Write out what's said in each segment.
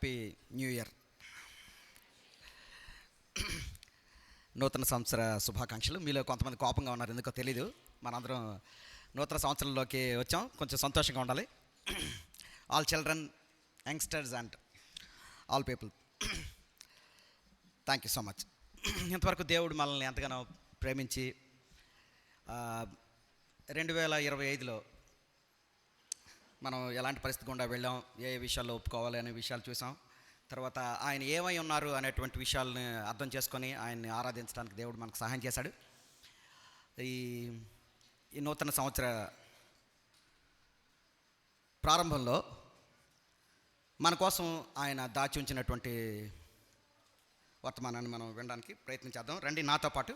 Happy new year. నూతన సంవత్సర శుభాకాంక్షలు. మీలో కొంతమంది కోపంగా ఉన్నారు, ఎందుకో తెలీదు. మనందరం నూతన సంవత్సరంలోకి వచ్చాం, కొంచెం సంతోషంగా ఉండాలి. All children, youngsters and all people, thank you so much. ఇంతవరకు దేవుడు మనల్ని ఎంతగానో ప్రేమించి 2025లో మనం ఎలాంటి పరిస్థితి గుండా వెళ్ళాం, ఏ విషయాల్లో ఒప్పుకోవాలి అనే విషయాలు చూసాం. తర్వాత ఆయన ఏమై ఉన్నారు అనేటువంటి విషయాలని అర్థం చేసుకొని ఆయన్ని ఆరాధించడానికి దేవుడు మనకు సహాయం చేశాడు. ఈ నూతన సంవత్సర ప్రారంభంలో మన కోసం ఆయన దాచి ఉంచినటువంటి వర్తమానాన్ని మనం వినడానికి ప్రయత్నించేద్దాం. రండి నాతో పాటు.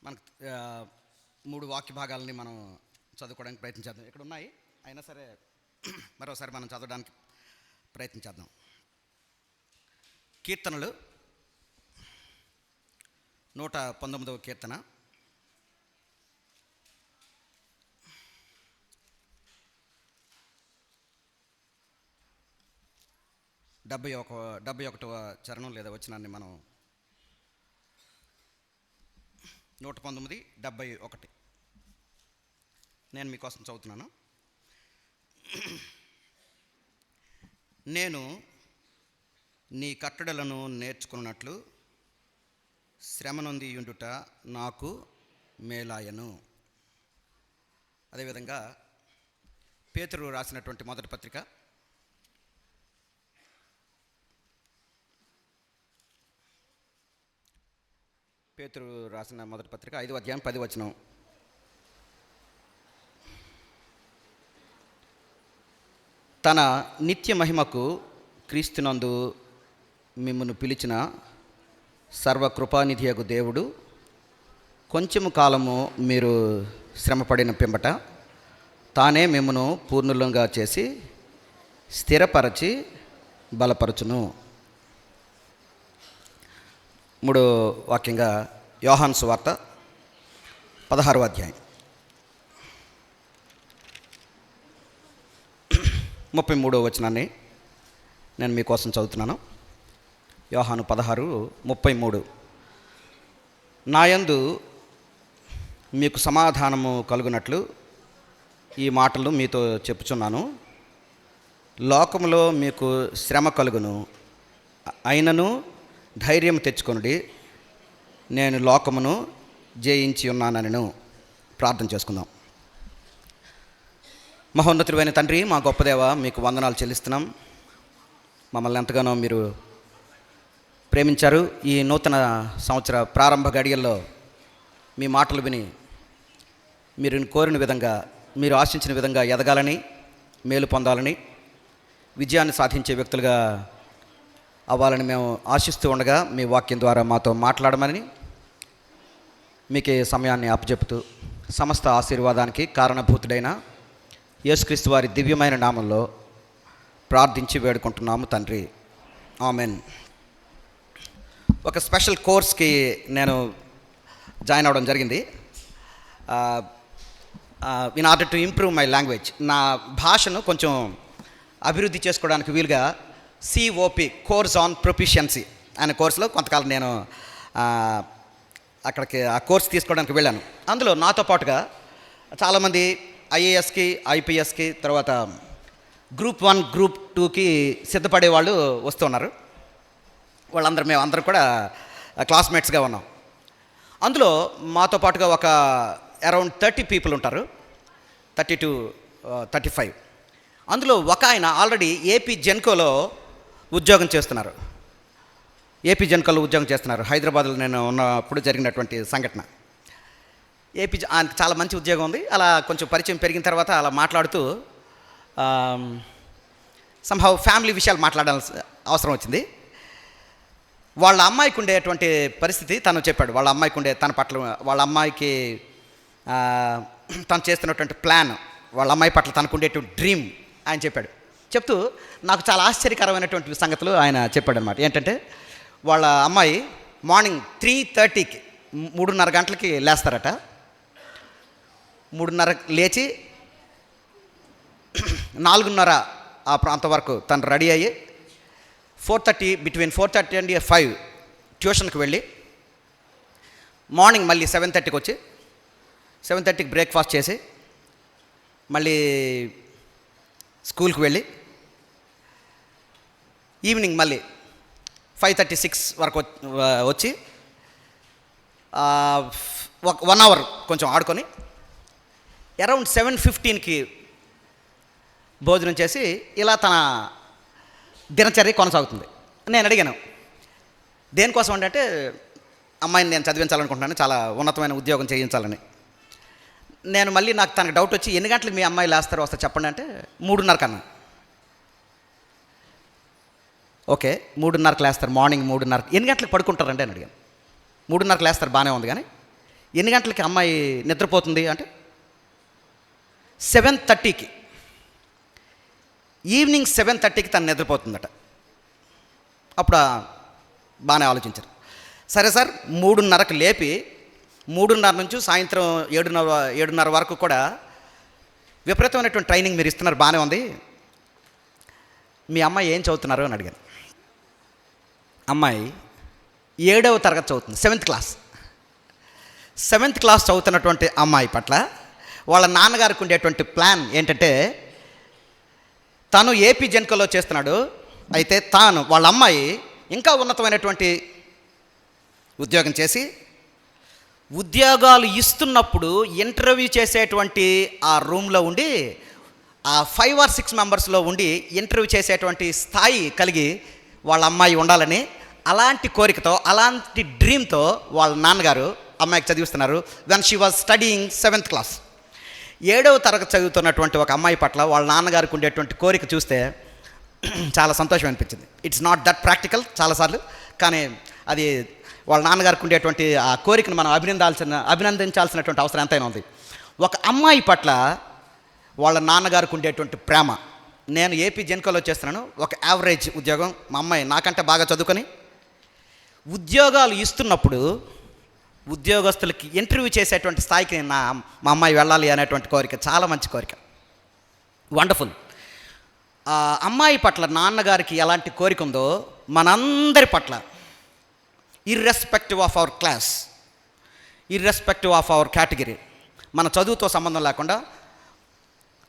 మనకు 3 వాక్య భాగాలని మనం చదువుకోవడానికి ప్రయత్నించేద్దాం. ఇక్కడ ఉన్నాయి, అయినా సరే మరోసారి మనం చదవడానికి ప్రయత్నించేద్దాం. కీర్తనలు 119వ కీర్తన, 71వ చరణం లేదా వచనాన్ని మనం 119:71 నేను మీకోసం చదువుతున్నాను. నేను నీ కట్టడలను నేర్చుకున్నట్లు శ్రమ నొంది యుండుట నాకు మేలాయను. అదేవిధంగా పేతురు రాసినటువంటి మొదటి పత్రిక 5వ అధ్యాయం 10వ వచనం. తన నిత్య మహిమకు క్రీస్తునందు మిమ్మును పిలిచిన సర్వకృపానిధియగు దేవుడు కొంచెము కాలము మీరు శ్రమపడిన పిమ్మట తానే మిమ్మును పూర్ణులంగా చేసి స్థిరపరచి బలపరచును. 3వ వాక్యంగా యోహాను సువార్త 16వ అధ్యాయం 33వ వచనాన్ని నేను మీకోసం చదువుతున్నాను. యోహాను 16:33. నాయందు మీకు సమాధానము కలుగునట్లు ఈ మాటలు మీతో చెప్పుచున్నాను. లోకములో మీకు శ్రమ కలుగును, అయినను ధైర్యం తెచ్చుకొనుడి, నేను లోకమును జయించి ఉన్నానని. ప్రార్థన చేసుకుందాం. మహోన్నతుడైన తండ్రి, మా గొప్ప దేవ, మీకు వందనాలు చెల్లిస్తున్నాం. మమ్మల్ని ఎంతగానో మీరు ప్రేమించారు. ఈ నూతన సంవత్సర ప్రారంభ గడియల్లో మీ మాటలు విని మీరు కోరిన విధంగా, మీరు ఆశించిన విధంగా ఎదగాలని, మేలు పొందాలని, విజయాన్ని సాధించే వ్యక్తులుగా అవ్వాలని మేము ఆశిస్తూ ఉండగా మీ వాక్యం ద్వారా మాతో మాట్లాడమని మీకే సమయాన్ని అప్పచెపుతూ సమస్త ఆశీర్వాదానికి కారణభూతుడైన యేసుక్రీస్తు వారి దివ్యమైన నామంలో ప్రార్థించి వేడుకుంటున్నాము తండ్రి, ఆమెన్. ఒక స్పెషల్ కోర్స్కి నేను జాయిన్ అవ్వడం జరిగింది. In order to improve my language, నా భాషను కొంచెం అభివృద్ధి చేసుకోవడానికి వీలుగా COP, కోర్స్ ఆన్ ప్రొఫిషియన్సీ అనే కోర్సులో కొంతకాలం నేను అక్కడికి ఆ కోర్స్ తీసుకోవడానికి వెళ్ళాను. అందులో నాతో పాటుగా చాలామంది IASకి, IPSకి, తర్వాత గ్రూప్ 1, గ్రూప్ 2కి సిద్ధపడే వాళ్ళు వస్తున్నారు. మేమందరం కూడా క్లాస్మేట్స్గా ఉన్నాం. అందులో మాతో పాటుగా ఒక అరౌండ్ 30 పీపుల్ ఉంటారు, 30 to 35. అందులో ఒక ఆయన ఆల్రెడీ ఏపీ జెన్కోలో ఉద్యోగం చేస్తున్నారు. హైదరాబాద్లో నేను ఉన్నప్పుడు జరిగినటువంటి సంఘటన. ఆయనకు చాలా మంచి ఉద్యోగం ఉంది. అలా కొంచెం పరిచయం పెరిగిన తర్వాత అలా మాట్లాడుతూ సంహౌ ఫ్యామిలీ విషయాలు మాట్లాడాల్సిన అవసరం వచ్చింది. వాళ్ళ అమ్మాయికి ఉండేటువంటి పరిస్థితి తను చెప్పాడు. తన పట్ల వాళ్ళ అమ్మాయికి తను చేస్తున్నటువంటి ప్లాన్, వాళ్ళ అమ్మాయి పట్ల తనకు ఉండేటువంటి డ్రీమ్ ఆయన చెప్పాడు. చెప్తూ నాకు చాలా ఆశ్చర్యకరమైనటువంటి సంగతులు ఆయన చెప్పాడు అనమాట. ఏంటంటే వాళ్ళ అమ్మాయి మార్నింగ్ 3:30కి 3:30 గంటలకి లేస్తారట. 3:30 లేచి 4:30 ఆ ప్రాంతం వరకు తను రెడీ అయ్యి 4:30 బిట్వీన్ 4:30 అండ్ 5 ట్యూషన్కి వెళ్ళి మార్నింగ్ మళ్ళీ 7:30కి వచ్చి 7:30కి బ్రేక్ఫాస్ట్ చేసి మళ్ళీ స్కూల్కి వెళ్ళి ఈవినింగ్ మళ్ళీ 5:36 వరకు వచ్చి 1 అవర్ కొంచెం ఆడుకొని అరౌండ్ 7:15కి భోజనం చేసి ఇలా తన దినచర్య కొనసాగుతుంది. నేను అడిగాను దేనికోసం అంటే అమ్మాయిని నేను చదివించాలనుకుంటున్నాను, చాలా ఉన్నతమైన ఉద్యోగం చేయించాలని. నేను మళ్ళీ నాకు తనకు డౌట్ వచ్చి ఎన్ని గంటలకు మీ అమ్మాయి లేస్తారో వస్తే చెప్పండి అంటే 3:30 కన్నా. ఓకే 3:30కి లేస్తారు, మార్నింగ్ 3:30. ఎన్ని గంటలకు పడుకుంటారండి అని అడిగాను. 3:30కి లేస్తారు బాగానే ఉంది, కానీ ఎన్ని గంటలకి అమ్మాయి నిద్రపోతుంది అంటే 7:30కి, ఈవినింగ్ 7:30కి తను నిద్రపోతుందట. అప్పుడు బాగానే ఆలోచించారు. సరే సార్ 3:30కి లేపి 3:30 నుంచి సాయంత్రం 7:30 వరకు కూడా విపరీతమైనటువంటి ట్రైనింగ్ మీరు ఇస్తున్నారు, బాగానే ఉంది. మీ అమ్మాయి ఏం చదువుతున్నారు అని అడిగాను. అమ్మాయి 7వ తరగతి చదువుతుంది, 7th క్లాస్. 7th క్లాస్ చదువుతున్నటువంటి అమ్మాయి పట్ల వాళ్ళ నాన్నగారికి ఉండేటువంటి ప్లాన్ ఏంటంటే, తను ఏపీ జెన్కోలో చేస్తున్నాడు, అయితే వాళ్ళ అమ్మాయి ఇంకా ఉన్నతమైనటువంటి ఉద్యోగం చేసి ఉద్యోగాలు ఇస్తున్నప్పుడు ఇంటర్వ్యూ చేసేటువంటి ఆ రూమ్లో ఉండి ఆ 5 or 6 మెంబర్స్లో ఉండి ఇంటర్వ్యూ చేసేటువంటి స్థాయి కలిగి వాళ్ళ అమ్మాయి ఉండాలని, అలాంటి కోరికతో, అలాంటి డ్రీమ్తో వాళ్ళ నాన్నగారు అమ్మాయికి చదివిస్తున్నారు. When she was studying 7th class. 7వ తరగతి చదువుతున్నటువంటి ఒక అమ్మాయి పట్ల వాళ్ళ నాన్నగారికి ఉండేటువంటి కోరిక చూస్తే చాలా సంతోషం అనిపించింది. ఇట్స్ నాట్ దట్ ప్రాక్టికల్ చాలాసార్లు, కానీ అది వాళ్ళ నాన్నగారికి ఉండేటువంటి ఆ కోరికను మనం అభినందించాల్సినటువంటి అవసరం ఎంతైనా ఉంది. ఒక అమ్మాయి పట్ల వాళ్ళ నాన్నగారికి ఉండేటువంటి ప్రేమ. నేను ఏపీ జెన్కోలో చేస్తున్నాను, ఒక యావరేజ్ ఉద్యోగం. మా అమ్మాయి నాకంటే బాగా చదువుకొని ఉద్యోగాలు ఇస్తున్నప్పుడు ఉద్యోగస్తులకి ఇంటర్వ్యూ చేసేటువంటి స్థాయికి మా అమ్మాయి వెళ్ళాలి అనేటువంటి కోరిక చాలా మంచి కోరిక, వండర్ఫుల్. ఆ అమ్మాయి పట్ల నాన్నగారికి ఎలాంటి కోరిక ఉందో మనందరి పట్ల, irrespective of our class, irrespective of our category, మన చదువుతో సంబంధం లేకుండా,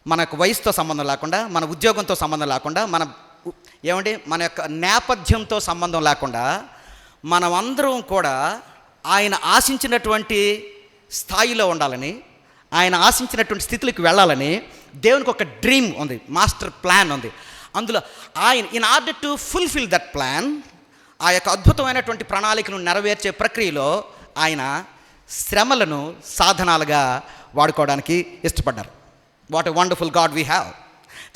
మన యొక్క వయసుతో సంబంధం లేకుండా, మన ఉద్యోగంతో సంబంధం లేకుండా, మన యొక్క నేపథ్యంతో సంబంధం లేకుండా, మనమందరం కూడా ఆయన ఆశించినటువంటి స్థాయిలో ఉండాలని, ఆయన ఆశించినటువంటి స్థితిలోకి వెళ్ళాలని దేవునికి ఒక డ్రీమ్ ఉంది, మాస్టర్ ప్లాన్ ఉంది. అందులో ఆయన in order to fulfil that plan, ఆ యొక్క అద్భుతమైనటువంటి ప్రణాళికను నెరవేర్చే ప్రక్రియలో ఆయన శ్రమలను సాధనాలుగా వాడుకోవడానికి ఇష్టపడ్డారు. What a wonderful God we have.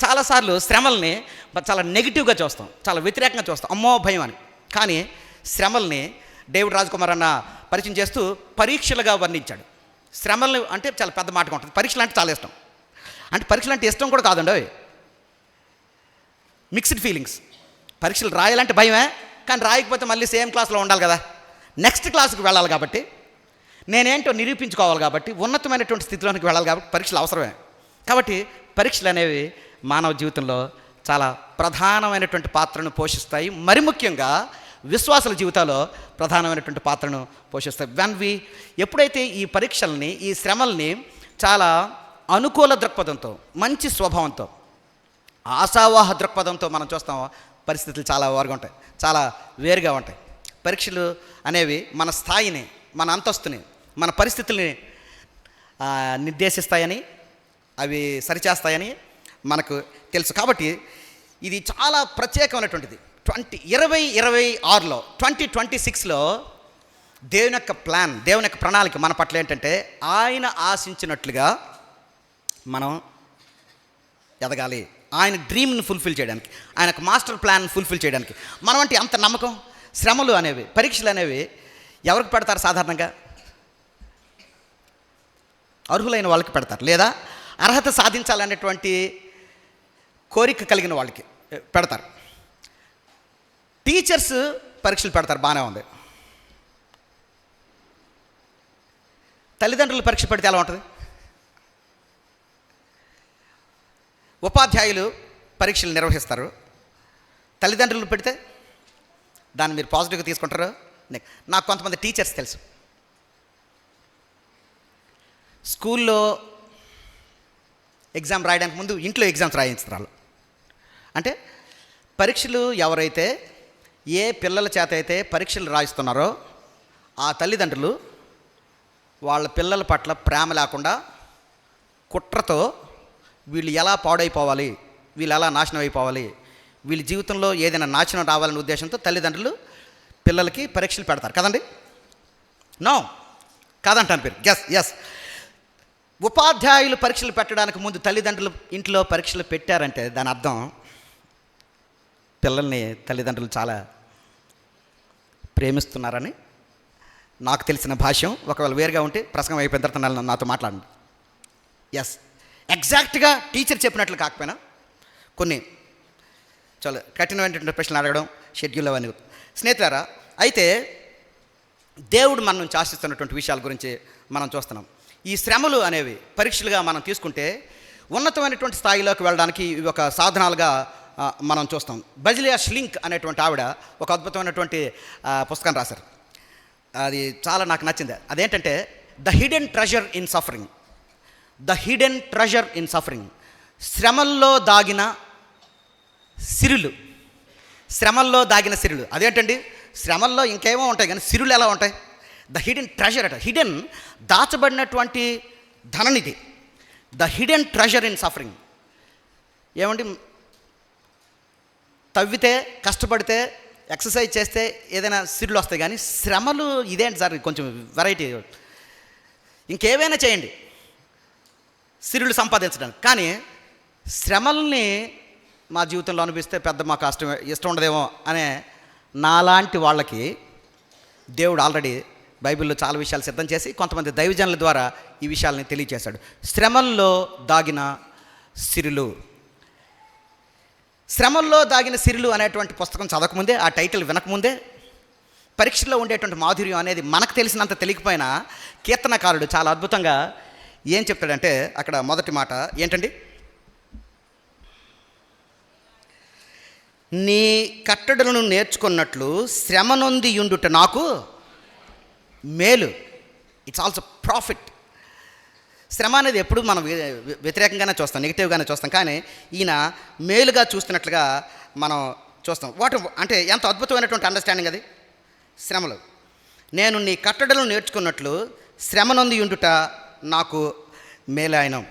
చాలాసార్లు శ్రమల్ని చాలా నెగిటివ్గా చూస్తాం, చాలా వ్యతిరేకంగా చూస్తాం, అమ్మో భయం అని. కానీ శ్రమల్ని డేవిడ్ రాజ్కుమార్ అన్న పరిచయం చేస్తూ పరీక్షలుగా వర్ణించాడు. శ్రమలు అంటే చాలా పెద్ద మాటగా ఉంటుంది, పరీక్షలు అంటే చాలా ఇష్టం. అంటే పరీక్షలు అంటే ఇష్టం కూడా కాదండి, మిక్స్డ్ ఫీలింగ్స్. పరీక్షలు రాయాలంటే భయమే, కానీ రాయకపోతే మళ్ళీ సేమ్ క్లాస్లో ఉండాలి కదా, నెక్స్ట్ క్లాస్కి వెళ్ళాలి కాబట్టి, నేనేంటో నిరూపించుకోవాలి కాబట్టి, ఉన్నతమైనటువంటి స్థితిలోనికి వెళ్ళాలి కాబట్టి పరీక్షలు అవసరమే. కాబట్టి పరీక్షలు అనేవి మానవ జీవితంలో చాలా ప్రధానమైనటువంటి పాత్రను పోషిస్తాయి. మరి ముఖ్యంగా విశ్వాసుల జీవితాల్లో ప్రధానమైనటువంటి పాత్రను పోషిస్తాయి. ఎప్పుడైతే ఈ పరీక్షల్ని, ఈ శ్రమల్ని చాలా అనుకూల దృక్పథంతో, మంచి స్వభావంతో, ఆశావాహ దృక్పథంతో మనం చూస్తాం, పరిస్థితులు చాలా వేరుగా ఉంటాయి, చాలా వేరుగా ఉంటాయి. పరీక్షలు అనేవి మన స్థాయిని, మన అంతస్తుని, మన పరిస్థితుల్ని నిర్దేశిస్తాయని, అవి సరిచేస్తాయని మనకు తెలుసు. కాబట్టి ఇది చాలా ప్రత్యేకమైనటువంటిది. 2026లో 2026లో దేవుని యొక్క ప్లాన్, దేవుని యొక్క ప్రణాళిక మన పట్ల ఏంటంటే, ఆయన ఆశించినట్లుగా మనం ఎదగాలి, ఆయన డ్రీమ్ని ఫుల్ఫిల్ చేయడానికి, ఆయన యొక్క మాస్టర్ ప్లాన్ ఫుల్ఫిల్ చేయడానికి. మనం అంటే అంత నమ్మకం. శ్రమలు అనేవి, పరీక్షలు అనేవి ఎవరికి పెడతారు? సాధారణంగా అర్హులైన వాళ్ళకి పెడతారు, లేదా అర్హత సాధించాలనేటువంటి కోరిక కలిగిన వాళ్ళకి పెడతారు. టీచర్స్ పరీక్షలు పెడతారు, బాగానే ఉంది. తల్లిదండ్రులు పరీక్ష పెడితే ఎలా ఉంటుంది? ఉపాధ్యాయులు పరీక్షలు నిర్వహిస్తారు. తల్లిదండ్రులు పెడితే దాన్ని మీరు పాజిటివ్గా తీసుకుంటారు. నాకు కొంతమంది టీచర్స్ తెలుసు, స్కూల్లో ఎగ్జామ్ రాయడానికి ముందు ఇంట్లో ఎగ్జామ్స్ రాయించుతారు. అంటే పరీక్షలు ఎవరైతే ఏ పిల్లల చేత అయితే పరీక్షలు రాయిస్తున్నారో ఆ తల్లిదండ్రులు వాళ్ళ పిల్లల పట్ల ప్రేమ లేకుండా కుట్రతో వీళ్ళు ఎలా పాడైపోవాలి, వీళ్ళు ఎలా నాశనం అయిపోవాలి, వీళ్ళ జీవితంలో ఏదైనా నాశనం రావాలనే ఉద్దేశంతో తల్లిదండ్రులు పిల్లలకి పరీక్షలు పెడతారు కదండి. నో కాదంటాను పేరు. ఎస్ ఉపాధ్యాయులు పరీక్షలు పెట్టడానికి ముందు తల్లిదండ్రులు ఇంట్లో పరీక్షలు పెట్టారంటే దాని అర్థం పిల్లల్ని తల్లిదండ్రులు చాలా ప్రేమిస్తున్నారని నాకు తెలిసిన భాష్యం. ఒకవేళ వేరుగా ఉంటే ప్రసంగం అయిపోయిన తర్వాత నాతో మాట్లాడండి. ఎస్, ఎగ్జాక్ట్గా టీచర్ చెప్పినట్లు కాకపోయినా కొన్ని చాలా కఠినమైనటువంటి ప్రశ్నలు అడగడం, షెడ్యూల్ అవన్నీ. స్నేహితులారా, అయితే దేవుడు మన నుంచి ఆశిస్తున్నటువంటి విషయాల గురించి మనం చూస్తున్నాం. ఈ శ్రమలు అనేవి పరీక్షలుగా మనం తీసుకుంటే ఉన్నతమైనటువంటి స్థాయిలోకి వెళ్ళడానికి ఇవి ఒక సాధనాలుగా మనం చూస్తాం. బజిలియా ష్లింక్ అనేటువంటి ఆవిడ ఒక అద్భుతమైనటువంటి పుస్తకం రాశారు. అది చాలా నాకు నచ్చింది. అదేంటంటే the hidden treasure in suffering. The hidden treasure in suffering. శ్రమల్లో దాగిన సిరులు. శ్రమల్లో దాగిన సిరులు. అదేంటండి, శ్రమల్లో ఇంకేమో ఉంటాయి కానీ సిరులు ఎలా ఉంటాయి? ద హిడెన్ ట్రెజర్ అట. హిడెన్ దాచబడినటువంటి ధననిధి. The hidden treasure in suffering. ఏమండి, తవ్వితే కష్టపడితే ఎక్సర్సైజ్ చేస్తే ఏదైనా సిరులు వస్తాయి కానీ శ్రమలు ఇదేంటి సార్, కొంచెం వెరైటీ. ఇంకేమైనా చేయండి సిరులు సంపాదించడానికి, కానీ శ్రమల్ని మా జీవితంలో అనిపిస్తే పెద్ద మాకు ఇష్టం ఉండదేమో అనే నాలాంటి వాళ్ళకి దేవుడు ఆల్రెడీ బైబిల్లో చాలా విషయాలు సిద్ధం చేసి కొంతమంది దైవజనుల ద్వారా ఈ విషయాలని తెలియజేశాడు. శ్రమల్లో దాగిన సిరులు. శ్రమల్లో దాగిన సిరులు అనేటువంటి పుస్తకం చదవకముందే, ఆ టైటిల్ వినకముందే పరీక్షల్లో ఉండేటువంటి మాధుర్యం అనేది మనకు తెలిసినంత తెలియకపోయినా కీర్తనకారుడు చాలా అద్భుతంగా ఏం చెప్తాడంటే, అక్కడ మొదటి మాట ఏంటండి, నీ కట్టడలను నేర్చుకున్నట్లు శ్రమ నొంది యుండుట నాకు మేలు. It's also profit. శ్రమ అనేది ఎప్పుడు మనం వ్యతిరేకంగానే చూస్తాం, నెగిటివ్గానే చూస్తాం, కానీ ఈయన మేలుగా చూస్తున్నట్లుగా మనం చూస్తాం. అంటే ఎంత అద్భుతమైనటువంటి అండర్స్టాండింగ్ అది. శ్రమలు, నేను నీ కట్టడలను నేర్చుకున్నట్లు శ్రమ నొంది యుండుట నాకు మేలాయనం.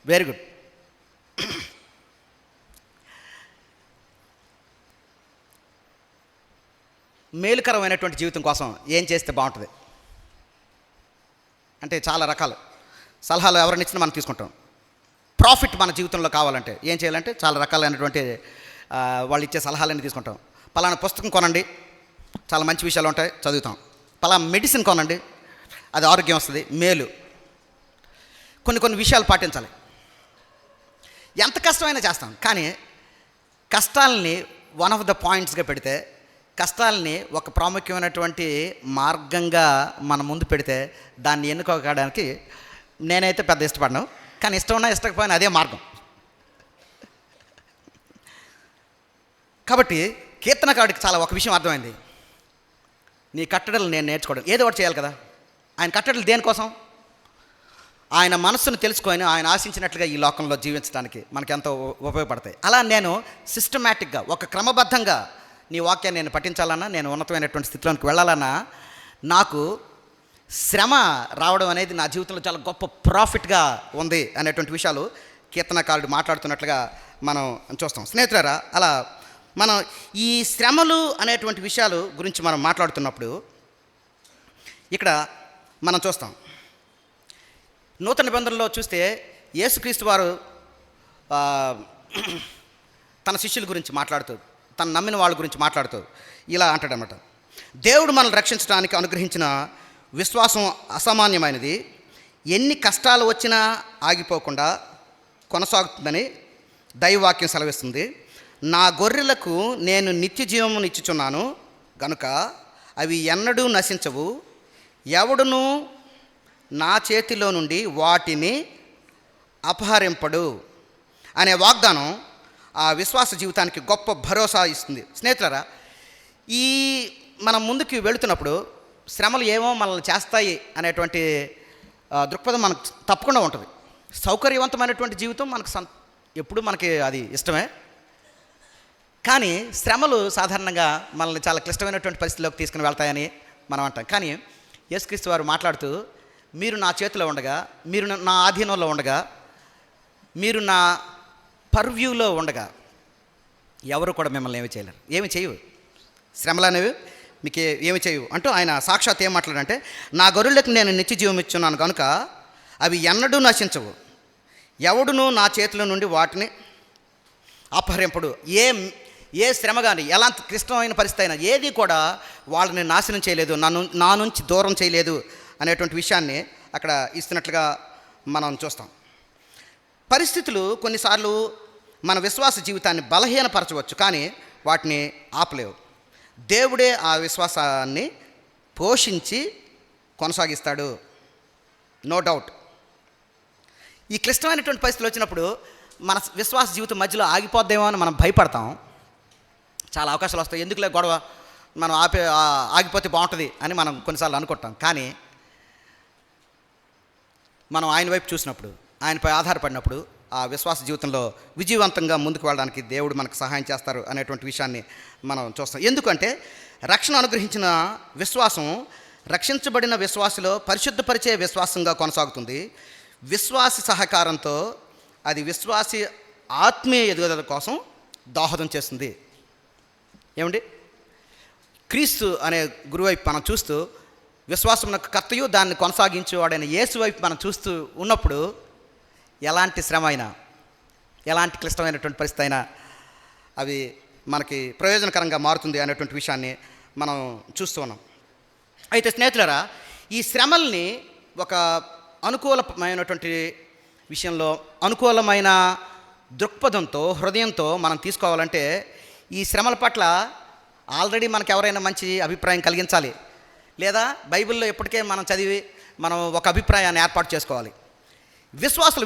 Very good. మేలుకరమైనటువంటి జీవితం కోసం ఏం చేస్తే బాగుంటుంది అంటే చాలా రకాలు సలహాలు ఎవరిని ఇచ్చినా మనం తీసుకుంటాం. ప్రాఫిట్ మన జీవితంలో కావాలంటే ఏం చేయాలంటే చాలా రకాలైనటువంటి వాళ్ళు ఇచ్చే సలహాలన్నీ తీసుకుంటాం. పలానా పుస్తకం కొనండి, చాలా మంచి విషయాలు ఉంటాయి, చదువుతాం. పలానా మెడిసిన్ కొనండి, అది ఆరోగ్యం వస్తుంది, మేలు. కొన్ని విషయాలు పాటించాలి. ఎంత కష్టమైనా చేస్తాం, కానీ కష్టాలని వన్ ఆఫ్ ద పాయింట్స్గా పెడితే, కష్టాలని ఒక ప్రాముఖ్యమైనటువంటి మార్గంగా మన ముందు పెడితే దాన్ని ఎన్నుకోవడానికి నేనైతే పెద్ద ఇష్టపడను, కానీ ఇష్టం ఉన్నా ఇష్టకపోయినా అదే మార్గం. కాబట్టి కీర్తనకారుడికి చాలా ఒక విషయం అర్థమైంది, నీ కట్టడలు నేను నేర్చుకోవడం. ఏదో ఒకటి చేయాలి కదా. ఆయన కట్టడలు దేనికోసం? ఆయన మనస్సును తెలుసుకొని ఆయన ఆశించినట్లుగా ఈ లోకంలో జీవించడానికి మనకి ఎంతో ఉపయోగపడతాయి. అలా నేను సిస్టమేటిక్గా ఒక క్రమబద్ధంగా నీ వాక్యాన్ని నేను పఠించాలన్నా, నేను ఉన్నతమైనటువంటి స్థితిలోకి వెళ్ళాలన్నా నాకు శ్రమ రావడం అనేది నా జీవితంలో చాలా గొప్ప ప్రాఫిట్గా ఉంది అనేటువంటి విషయాలు కీర్తనకారుడు మాట్లాడుతున్నట్లుగా మనం చూస్తాం. స్నేహితులారా, అలా మనం ఈ శ్రమలు అనేటువంటి విషయాలు గురించి మనం మాట్లాడుతున్నప్పుడు ఇక్కడ మనం చూస్తాం, నూతన నిబంధనలో చూస్తే యేసుక్రీస్తు వారు తన శిష్యుల గురించి మాట్లాడుతూ, తను నమ్మిన వాళ్ళ గురించి మాట్లాడుతూ ఇలా అంటాడనమాట, దేవుడు మనల్ని రక్షించడానికి అనుగ్రహించిన విశ్వాసం అసామాన్యమైనది, ఎన్ని కష్టాలు వచ్చినా ఆగిపోకుండా కొనసాగుతుందని దైవవాక్యం సెలవిస్తుంది. నా గొర్రెలకు నేను నిత్య జీవమును ఇచ్చుచున్నాను గనుక అవి ఎన్నడూ నశించవు, ఎవడును నా చేతిలో నుండి వాటిని అపహరింపడు. అనే వాగ్దానం ఆ విశ్వాస జీవితానికి గొప్ప భరోసా ఇస్తుంది. స్నేహితులారా, ఈ మనం ముందుకు వెళుతున్నప్పుడు శ్రమలు ఏమో మనల్ని చేస్తాయి అనేటువంటి దృక్పథం మనకు తప్పకుండా ఉంటుంది. సౌకర్యవంతమైనటువంటి జీవితం మనకు ఎప్పుడు మనకి అది ఇష్టమే. కానీ శ్రమలు సాధారణంగా మనల్ని చాలా క్లిష్టమైనటువంటి పరిస్థితిలోకి తీసుకుని వెళ్తాయని మనం అంటాం. కానీ యేసుక్రీస్తు వారు మాట్లాడుతూ, మీరు నా చేతిలో ఉండగా, మీరు నా ఆధీనంలో ఉండగా, మీరు నా పర్వ్యూలో ఉండగా ఎవరు కూడా మిమ్మల్ని ఏమి చేయలేరు, ఏమి చేయవు, శ్రమలు అనేవి మీకు ఏమి చేయవు అంటూ ఆయన సాక్షాత్ ఏం మాట్లాడంటే, నా గొర్రెలకు నేను నిత్య జీవం ఇచ్చున్నాను కనుక అవి ఎన్నడూ నశించవు, ఎవడునూ నా చేతుల నుండి వాటిని అపహరింపడు. ఏ శ్రమ కానీ, ఎలాంటి క్లిష్టమైన పరిస్థితి అయినా ఏది కూడా వాళ్ళని నాశనం చేయలేదు, నా నుంచి దూరం చేయలేదు అనేటువంటి విషయాన్ని అక్కడ ఇస్తున్నట్లుగా మనం చూస్తాం. పరిస్థితులు కొన్నిసార్లు మన విశ్వాస జీవితాన్ని బలహీనపరచవచ్చు, కానీ వాటిని ఆపలేవు. దేవుడే ఆ విశ్వాసాన్ని పోషించి కొనసాగిస్తాడు, నో డౌట్. ఈ క్లిష్టమైనటువంటి పరిస్థితులు వచ్చినప్పుడు మన విశ్వాస జీవితం మధ్యలో ఆగిపోద్దేమో అని మనం భయపడతాం. చాలా అవకాశాలు వస్తాయి, ఎందుకులే గొడవ, మనం ఆగిపోతే బాగుంటుంది అని మనం కొన్నిసార్లు అనుకుంటాం. కానీ మనం ఆయన వైపు చూసినప్పుడు, ఆయనపై ఆధారపడినప్పుడు ఆ విశ్వాస జీవితంలో విజయవంతంగా ముందుకు వెళ్ళడానికి దేవుడు మనకు సహాయం చేస్తారు అనేటువంటి విషయాన్ని మనం చూస్తాం. ఎందుకంటే రక్షణ అనుగ్రహించిన విశ్వాసం రక్షించబడిన విశ్వాసలో పరిశుద్ధపరిచే విశ్వాసంగా కొనసాగుతుంది. విశ్వాస సహకారంతో అది విశ్వాసి ఆత్మీయ ఎదుగుదల కోసం దోహదం చేస్తుంది. ఏమండి, క్రీస్తు అనే గురువు వైపు మనం చూస్తూ, విశ్వాసమునకు కర్తయు దాన్ని కొనసాగించేవాడైన యేసు వైపు మనం చూస్తూ ఉన్నప్పుడు ఎలాంటి శ్రమ అయినా, ఎలాంటి క్లిష్టమైనటువంటి పరిస్థితి అయినా అవి మనకి ప్రయోజనకరంగా మారుతుంది అనేటువంటి విషయాన్ని మనం చూస్తూ ఉన్నాం. అయితే స్నేహితులారా, ఈ శ్రమల్ని ఒక అనుకూలమైనటువంటి విషయంలో, అనుకూలమైన దృక్పథంతో, హృదయంతో మనం తీసుకోవాలంటే ఈ శ్రమల పట్ల ఆల్రెడీ మనకు ఎవరైనా మంచి అభిప్రాయం కలిగించాలి, లేదా బైబిల్లో ఎప్పటికే మనం చదివి మనం ఒక అభిప్రాయాన్ని ఏర్పాటు చేసుకోవాలి. విశ్వాసుల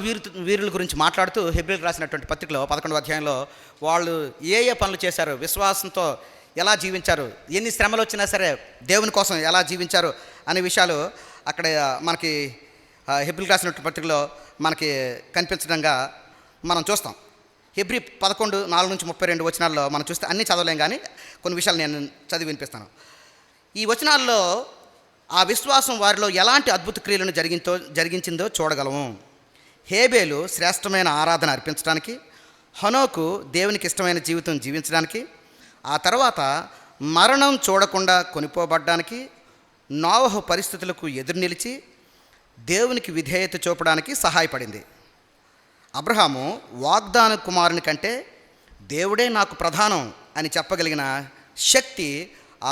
వీరుల గురించి మాట్లాడుతూ హెబ్రీయులకు రాసినటువంటి పత్రికలో 11వ అధ్యాయంలో వాళ్ళు ఏ పనులు చేశారు, విశ్వాసంతో ఎలా జీవించారు, ఎన్ని శ్రమలు వచ్చినా సరే దేవుని కోసం ఎలా జీవించారు అనే విషయాలు అక్కడ మనకి హెబ్రీయులకు రాసినటువంటి పత్రికలో మనకి కనిపించడంగా మనం చూస్తాం. హెబ్రీ 11:4-32 వచనాల్లో మనం చూస్తే అన్నీ చదవలేం, కానీ కొన్ని విషయాలు నేను చదివి వినిపిస్తాను. ఈ వచనాల్లో ఆ విశ్వాసం వారిలో ఎలాంటి అద్భుత క్రియలను జరిగించిందో చూడగలము. హేబేలు శ్రేష్టమైన ఆరాధన అర్పించడానికి, హనోకు దేవునికి ఇష్టమైన జీవితం జీవించడానికి, ఆ తర్వాత మరణం చూడకుండా కొనిపోబడ్డానికి, నోవహు పరిస్థితులకు ఎదురు నిలిచి దేవునికి విధేయత చూపడానికి సహాయపడింది. అబ్రహాము వాగ్దాన కుమారుని కంటే దేవుడే నాకు ప్రధానం అని చెప్పగలిగిన శక్తి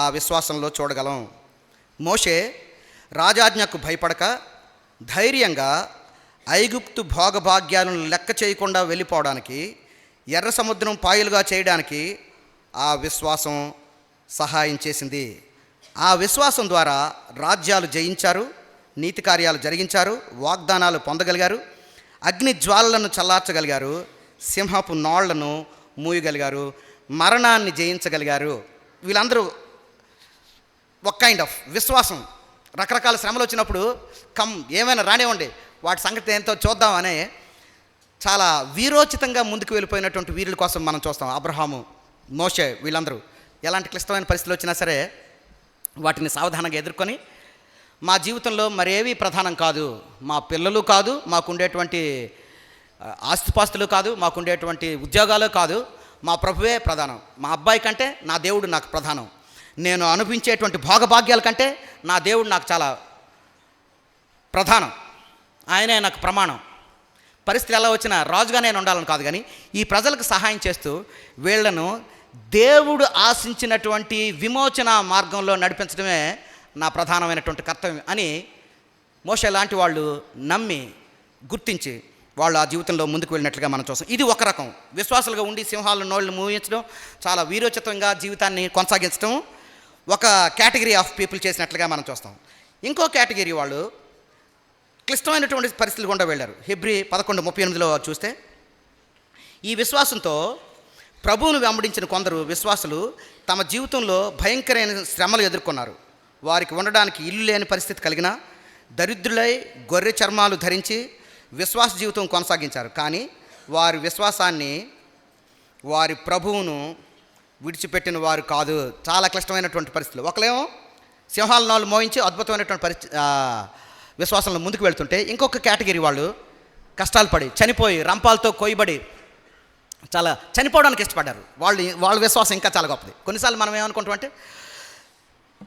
ఆ విశ్వాసంలో చూడగలం. మోషే రాజాజ్ఞకు భయపడక ధైర్యంగా ఐగుప్తు భోగభాగ్యాలను లెక్క చేయకుండా వెళ్ళిపోవడానికి, ఎర్ర సముద్రం పాయలుగా చేయడానికి ఆ విశ్వాసం సహాయం చేసింది. ఆ విశ్వాసం ద్వారా రాజ్యాలు జయించారు, నీతి కార్యాలు జరిగించారు, వాగ్దానాలు పొందగలిగారు, అగ్ని జ్వాలలను చల్లార్చగలిగారు, సింహపు నోళ్లను మూయగలిగారు, మరణాన్ని జయించగలిగారు. వీళ్ళందరూ ఒక కైండ్ ఆఫ్ విశ్వాసం. రకరకాల శ్రమలు వచ్చినప్పుడు ఏమైనా రానివ్వండి, వాటి సంగతి ఏంటో చూద్దామనే చాలా వీరోచితంగా ముందుకు వెళ్ళిపోయినటువంటి వీరుల కోసం మనం చూస్తాం. అబ్రహాము, మోషే, వీళ్ళందరూ ఎలాంటి క్లిష్టమైన పరిస్థితులు వచ్చినా సరే వాటిని సావధానంగా ఎదుర్కొని, మా జీవితంలో మరేవి ప్రధానం కాదు, మా పిల్లలు కాదు, మాకుండేటువంటి ఆస్తిపాస్తులు కాదు, మాకుండేటువంటి ఉద్యోగాలు కాదు, మా ప్రభువే ప్రధానం. మా అబ్బాయి కంటే నా దేవుడు నాకు ప్రధానం. నేను అనిపించేటువంటి భోగభాగ్యాల కంటే నా దేవుడు నాకు చాలా ప్రధానం. ఆయనే నాకు ప్రమాణం. పరిస్థితి ఎలా వచ్చినా రాజుగా నేను ఉండాలని కాదు, కానీ ఈ ప్రజలకు సహాయం చేస్తూ వీళ్లను దేవుడు ఆశించినటువంటి విమోచన మార్గంలో నడిపించడమే నా ప్రధానమైనటువంటి కర్తవ్యం అని మోషే లాంటి వాళ్ళు నమ్మి, గుర్తించి వాళ్ళు ఆ జీవితంలో ముందుకు వెళ్ళినట్లుగా మనం చూస్తాం. ఇది ఒక రకం విశ్వాసాలుగా ఉండి సింహాల నోళ్ళను మూయించడం, చాలా వీరోచితంగా జీవితాన్ని కొనసాగించడం ఒక కేటగిరీ ఆఫ్ పీపుల్ చేసినట్లుగా మనం చూస్తాం. ఇంకో కేటగిరీ వాళ్ళు క్లిష్టమైనటువంటి పరిస్థితులు గుండా వెళ్ళారు. హెబ్రీ 11:38లో చూస్తే, ఈ విశ్వాసంతో ప్రభువును వెంబడించిన కొందరు విశ్వాసులు తమ జీవితంలో భయంకరమైన శ్రమలు ఎదుర్కొన్నారు. వారికి ఉండడానికి ఇల్లు లేని పరిస్థితి కలిగిన దరిద్రులై గొర్రె చర్మాలు ధరించి విశ్వాస జీవితం కొనసాగించారు. కానీ వారి విశ్వాసాన్ని, వారి ప్రభువును విడిచిపెట్టిన వారు కాదు. చాలా క్లిష్టమైనటువంటి పరిస్థితులు. ఒకలేమో సింహాల నాలు మోయించి అద్భుతమైనటువంటి విశ్వాసంలో ముందుకు వెళ్తుంటే, ఇంకొక కేటగిరీ వాళ్ళు కష్టాలు పడి చనిపోయి రంపాలతో కోయబడి చాలా చనిపోవడానికి ఇష్టపడ్డారు. వాళ్ళ విశ్వాసం ఇంకా చాలా గొప్పది. కొన్నిసార్లు మనం ఏమనుకుంటామంటే,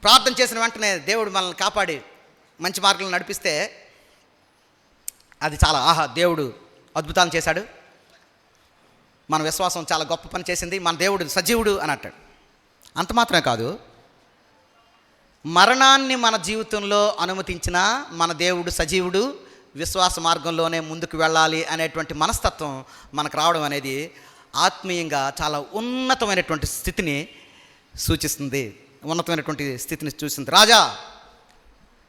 ప్రార్థన చేసిన వెంటనే దేవుడు మనల్ని కాపాడి మంచి మార్గంలో నడిపిస్తే అది చాలా దేవుడు అద్భుతాలు చేశాడు, మన విశ్వాసం చాలా గొప్ప పని చేసింది, మన దేవుడు సజీవుడు అని అంటాడు. అంత మాత్రమే కాదు, మరణాన్ని మన జీవితంలో అనుమతించిన మన దేవుడు సజీవుడు, విశ్వాస మార్గంలోనే ముందుకు వెళ్ళాలి అనేటువంటి మనస్తత్వం మనకు రావడం అనేది ఆత్మీయంగా చాలా ఉన్నతమైనటువంటి స్థితిని సూచిస్తుంది. ఉన్నతమైనటువంటి స్థితిని చూసింది. రాజా,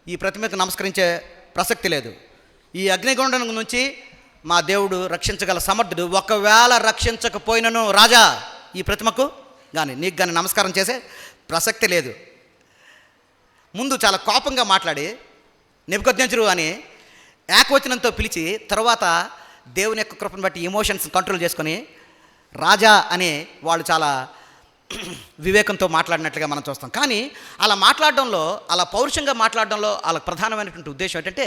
ఈ ప్రతిమకు నమస్కరించే ప్రసక్తి లేదు. ఈ అగ్నిగుండం నుంచి మా దేవుడు రక్షించగల సమర్థుడు. ఒకవేళ రక్షించకపోయినను రాజా, ఈ ప్రతిమకు కానీ నీకు కానీ నమస్కారం చేసే ప్రసక్తి లేదు. ముందు చాలా కోపంగా మాట్లాడి నెబుకద్నెజరు అని ఏకవచనంతో పిలిచి, తర్వాత దేవుని యొక్క కృపను బట్టి ఎమోషన్స్ కంట్రోల్ చేసుకొని రాజా అని వాళ్ళు చాలా వివేకంతో మాట్లాడినట్లుగా మనం చూస్తాం. కానీ అలా మాట్లాడడంలో, అలా పౌరుషంగా మాట్లాడడంలో వాళ్ళకి ప్రధానమైనటువంటి ఉద్దేశం ఏంటంటే,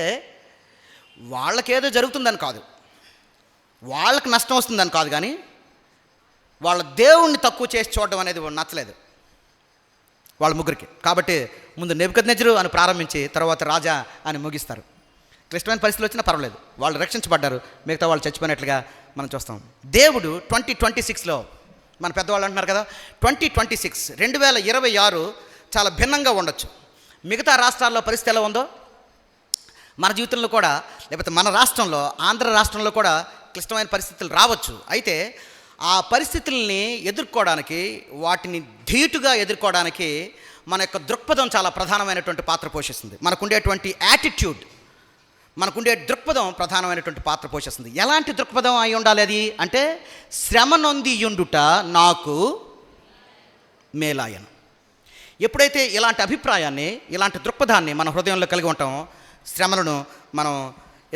వాళ్ళకేదో జరుగుతుందని కాదు, వాళ్ళకి నష్టం వస్తుందని కాదు, కానీ వాళ్ళ దేవుణ్ణి తక్కువ చేసి చూడడం అనేది నచ్చలేదు వాళ్ళ ముగ్గురికి. కాబట్టి ముందు నెబుకద్నెజరు అని ప్రారంభించి తర్వాత రాజా అని ముగిస్తారు. క్లిష్టమైన పరిస్థితులు వచ్చినా పర్వాలేదు, వాళ్ళు రక్షించబడ్డారు, మిగతా వాళ్ళు చచ్చిపోయినట్లుగా మనం చూస్తాం. దేవుడు 2026లో మన పెద్దవాళ్ళు అంటున్నారు కదా, 2026 2026 చాలా భిన్నంగా ఉండొచ్చు. మిగతా రాష్ట్రాల్లో పరిస్థితి ఎలా ఉందో మన జీవితంలో కూడా, లేకపోతే మన రాష్ట్రంలో, ఆంధ్ర రాష్ట్రంలో కూడా క్లిష్టమైన పరిస్థితులు రావచ్చు. అయితే ఆ పరిస్థితుల్ని ఎదుర్కోవడానికి, వాటిని ధీటుగా ఎదుర్కోవడానికి మన యొక్క దృక్పథం చాలా ప్రధానమైనటువంటి పాత్ర పోషిస్తుంది. మనకుండేటువంటి యాటిట్యూడ్, మనకుండే దృక్పథం ప్రధానమైనటువంటి పాత్ర పోషిస్తుంది. ఎలాంటి దృక్పథం అయి ఉండాలి అది అంటే, శ్రమ నొందియుండుట నాకు మేలాయను. ఎప్పుడైతే ఇలాంటి అభిప్రాయాన్ని, ఇలాంటి దృక్పథాన్ని మన హృదయంలో కలిగి ఉంటామో, శ్రమలను మనం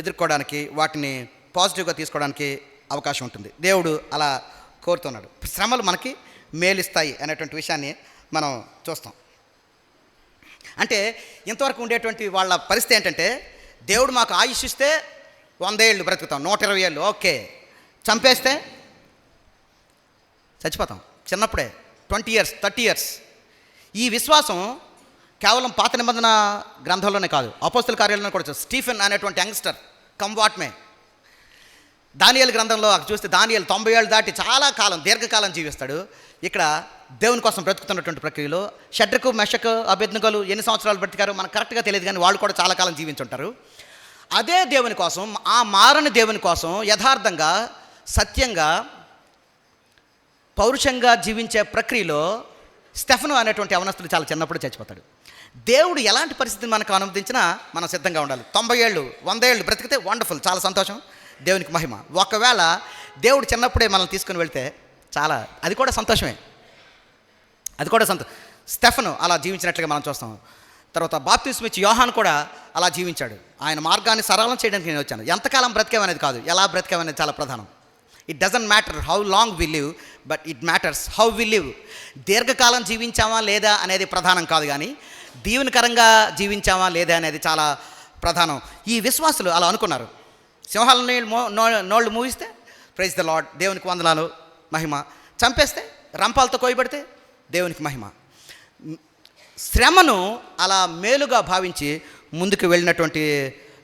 ఎదుర్కోవడానికి, వాటిని పాజిటివ్గా తీసుకోవడానికి అవకాశం ఉంటుంది. దేవుడు అలా కోరుతున్నాడు. శ్రమలు మనకి మేలిస్తాయి అనేటువంటి విషయాన్ని మనం చూస్తాం. అంటే ఇంతవరకు ఉండేటువంటి వాళ్ళ పరిస్థితి ఏంటంటే, దేవుడు మాకు ఆయుష్ ఇస్తే 100 ఏళ్ళు బ్రతుకుతాం, 120 ఏళ్ళు ఓకే, చంపేస్తే చచ్చిపోతాం చిన్నప్పుడే, 20 years 30 years. ఈ విశ్వాసం కేవలం పాత నిబంధన గ్రంథంలోనే కాదు, అపోస్తల కార్యాలయంలో కూడా స్టీఫెన్ అనేటువంటి యంగ్స్టర్ కంవాట్మే, దానియేలు గ్రంథంలో చూస్తే దానియేలు 90 ఏళ్ళు దాటి చాలా కాలం, దీర్ఘకాలం జీవిస్తాడు. ఇక్కడ దేవుని కోసం బ్రతుకుతున్నటువంటి ప్రక్రియలో షడ్రకు, మెషకు, అబేద్నెగోలు ఎన్ని సంవత్సరాలు బ్రతికారో మనకు కరెక్ట్గా తెలియదు, కానీ వాళ్ళు కూడా చాలా కాలం జీవించుంటారు. అదే దేవుని కోసం, ఆ మారని దేవుని కోసం యథార్థంగా, సత్యంగా, పౌరుషంగా జీవించే ప్రక్రియలో స్టెఫను అనేటువంటి యవనస్తుడు చాలా చిన్నప్పుడు చచ్చిపోతాడు. దేవుడు ఎలాంటి పరిస్థితిని మనకు అనుమతించినా మనం సిద్ధంగా ఉండాలి. 90 ఏళ్ళు 100 ఏళ్ళు బ్రతికితే వండర్ఫుల్, చాలా సంతోషం, దేవునికి మహిమ. ఒకవేళ దేవుడు చిన్నప్పుడే మనల్ని తీసుకుని వెళ్తే చాలా, అది కూడా సంతోషమే, అది కూడా స్టెఫను అలా జీవించినట్లుగా మనం చూస్తాం. తర్వాత బాప్తిస్మం ఇచ్చి యోహాను కూడా అలా జీవించాడు. ఆయన మార్గాన్ని సరళం చేయడానికి నేను వచ్చాను. ఎంతకాలం బ్రతికేమనేది కాదు, ఎలా బ్రతికేమనేది చాలా ప్రధానం. It doesn't matter how long we live, but it matters how we live. దీర్ఘకాలం జీవించామా లేదా అనేది ప్రధానం కాదు, కానీ దీవెనకరంగా జీవించామా లేదా అనేది చాలా ప్రధానం. ఈ విశ్వాసులు అలా అనుకున్నారు. సింహాల నోళ్ళు మూయిస్తే ప్రైజ్ ద లార్డ్, దేవునికి వందనాలు, మహిమ. చంపేస్తే, రంపాలతో కోయబడితే దేవునికి మహిమ. శ్రమను అలా మేలుగా భావించి ముందుకు వెళ్ళినటువంటి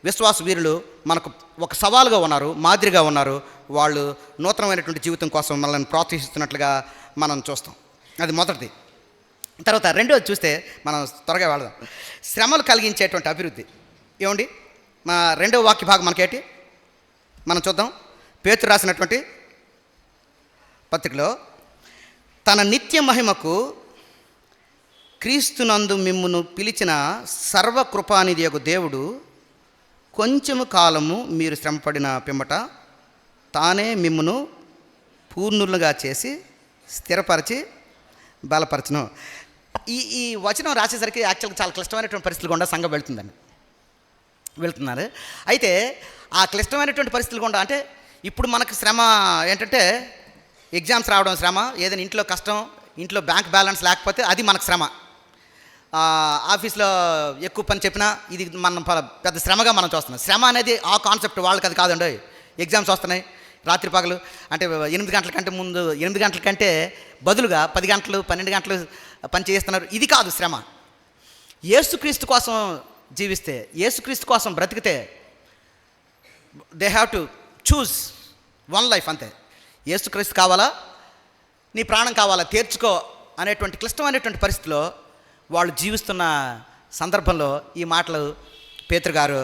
విశ్వాస వీరులు మనకు ఒక సవాలుగా ఉన్నారు, మాదిరిగా ఉన్నారు. వాళ్ళు నూతనమైనటువంటి జీవితం కోసం మనల్ని ప్రోత్సహిస్తున్నట్లుగా మనం చూస్తాం. అది మొదటిది. తర్వాత రెండోది చూస్తే మనం త్వరగా వెళదాం. శ్రమలు కలిగించేటువంటి అభివృద్ధి ఏమండి, మా రెండవ వాక్య భాగం మనకేంటి మనం చూద్దాం. పేతురు రాసినటువంటి పత్రికలో, తన నిత్య మహిమకు క్రీస్తునందు మిమ్మును పిలిచిన సర్వకృపానిధి యొక్క దేవుడు కొంచెము కాలము మీరు శ్రమపడిన పిమ్మట తానే మిమ్మును పూర్ణులుగా చేసి స్థిరపరిచి బలపరచును. ఈ వచనం రాసేసరికి యాక్చువల్గా చాలా క్లిష్టమైనటువంటి పరిస్థితులు గుండా సంఘం వెళ్తున్నారు. అయితే ఆ క్లిష్టమైనటువంటి పరిస్థితులు గుండా, అంటే ఇప్పుడు మనకు శ్రమ ఏంటంటే ఎగ్జామ్స్ రావడం శ్రమ, ఏదైనా ఇంట్లో కష్టం, ఇంట్లో బ్యాంక్ బ్యాలెన్స్ లేకపోతే అది మనకు శ్రమ, ఆఫీస్లో ఎక్కువ పని చెప్పినా ఇది మనం పెద్ద శ్రమగా మనం చూస్తున్నాం. శ్రమ అనేది ఆ కాన్సెప్ట్ వాళ్ళకి అది కాదండి. ఎగ్జామ్స్ వస్తున్నాయి, రాత్రి పగలు అంటే 8 గంటల కంటే ముందు 8 గంటల కంటే బదులుగా 10 గంటలు 12 గంటలు పని చేస్తున్నారు. ఇది కాదు శ్రమ. యేసుక్రీస్తు కోసం జీవిస్తే, యేసుక్రీస్తు కోసం బ్రతికితే they have to choose one life, అంతే. యేసుక్రీస్తు కావాలా, నీ ప్రాణం కావాలా, తీర్చుకో అనేటువంటి క్లిష్టమైనటువంటి పరిస్థితిలో వాళ్ళు జీవిస్తున్న సందర్భంలో ఈ మాటలు పేతురు గారు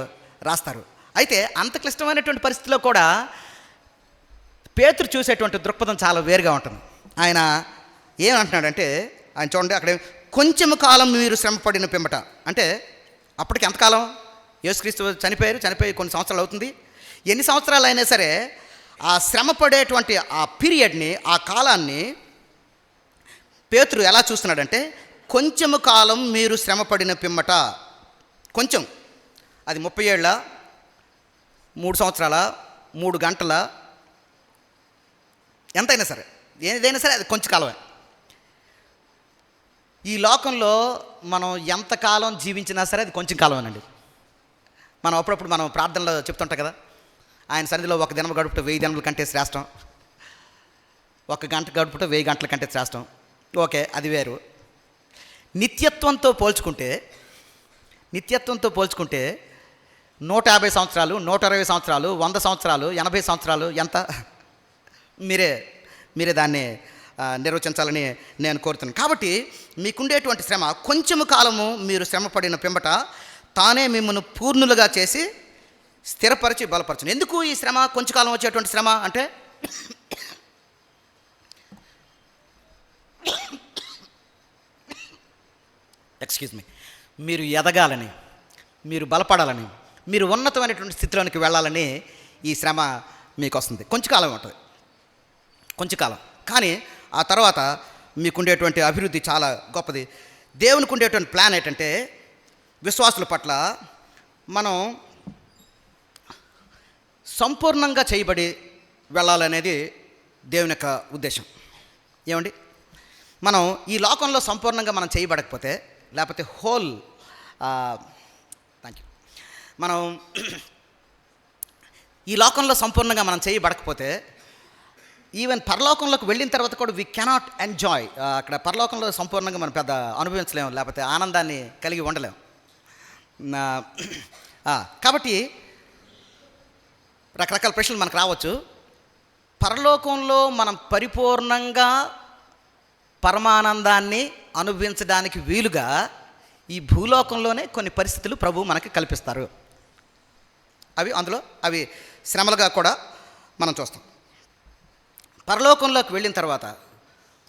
రాస్తారు. అయితే అంత క్లిష్టమైనటువంటి పరిస్థితిలో కూడా పేతురు చూసేటువంటి దృక్పథం చాలా వేరుగా ఉంటుంది. ఆయన ఏమంటున్నాడంటే, ఆయన చూడండి అక్కడ, కొంచెము కాలం మీరు శ్రమపడిన పిమ్మట, అంటే అప్పటికి ఎంతకాలం? యేసుక్రీస్తు చనిపోయి కొన్ని సంవత్సరాలు అవుతుంది. ఎన్ని సంవత్సరాలు అయినా సరే ఆ శ్రమ పడేటువంటి ఆ పీరియడ్ని, ఆ కాలాన్ని పేతురు ఎలా చూస్తున్నాడంటే, కొంచెము కాలం మీరు శ్రమపడిన పిమ్మట, కొంచెం, అది 30 ఏళ్ళ, 3 సంవత్సరాల, 3 గంటల, ఎంతైనా సరే, ఏదైనా సరే అది కొంచెం కాలమే. ఈ లోకంలో మనం ఎంతకాలం జీవించినా సరే అది కొంచెం కాలమేనండి. మనం అప్పుడప్పుడు మనం ప్రార్థనలో చెప్తుంటాం కదా, ఆయన సన్నిధిలో 1 దినం గడుపుట 1000 దినముల కంటే శ్రేష్టం, 1 గంట గడుపుట 1000 గంటల కంటే శ్రేష్టం. ఓకే, అది వేరు. నిత్యత్వంతో పోల్చుకుంటే 150 సంవత్సరాలు, 120 సంవత్సరాలు, 100 సంవత్సరాలు, 80 సంవత్సరాలు ఎంత? మీరే దాన్ని నిర్వచించాలని నేను కోరుతున్నాను. కాబట్టి మీకుండేటువంటి శ్రమ, కొంచెము కాలము మీరు శ్రమ పడిన పిమ్మట తానే మిమ్మల్ని పూర్ణులుగా చేసి స్థిరపరిచి బలపరచును. ఎందుకు ఈ శ్రమ, కొంచెం కాలం వచ్చేటువంటి శ్రమ అంటే, ఎక్స్క్యూజ్ మీ, మీరు ఎదగాలని, మీరు బలపడాలని, మీరు ఉన్నతమైనటువంటి స్థితిలోనికి వెళ్ళాలని ఈ శ్రమ మీకు వస్తుంది. కొంచెం కాలం ఉంటుంది, కొంచెం కాలం. కానీ ఆ తర్వాత మీకుండేటువంటి అభివృద్ధి చాలా గొప్పది. దేవునికి ఉండేటువంటి ప్లాన్ ఏంటంటే, విశ్వాసుల పట్ల మనం సంపూర్ణంగా చేయబడి వెళ్ళాలనేది దేవుని యొక్క ఉద్దేశం. ఏమండి, మనం ఈ లోకంలో సంపూర్ణంగా మనం చేయబడకపోతే, లేకపోతే థ్యాంక్ యూ, మనం ఈ లోకంలో సంపూర్ణంగా మనం చేయబడకపోతే, ఈవెన్ పరలోకంలోకి వెళ్ళిన తర్వాత కూడా వీ కెనాట్ ఎంజాయ్. అక్కడ పరలోకంలో సంపూర్ణంగా మనం పెద్ద అనుభవించలేము, లేకపోతే ఆనందాన్ని కలిగి ఉండలేము. కాబట్టి రకరకాల ప్రశ్నలు మనకు రావచ్చు. పరలోకంలో మనం పరిపూర్ణంగా పరమానందాన్ని అనుభవించడానికి వీలుగా ఈ భూలోకంలోనే కొన్ని పరిస్థితులు ప్రభు మనకి కల్పిస్తారు. అవి శ్రమలుగా కూడా మనం చూస్తాం. పరలోకంలోకి వెళ్ళిన తర్వాత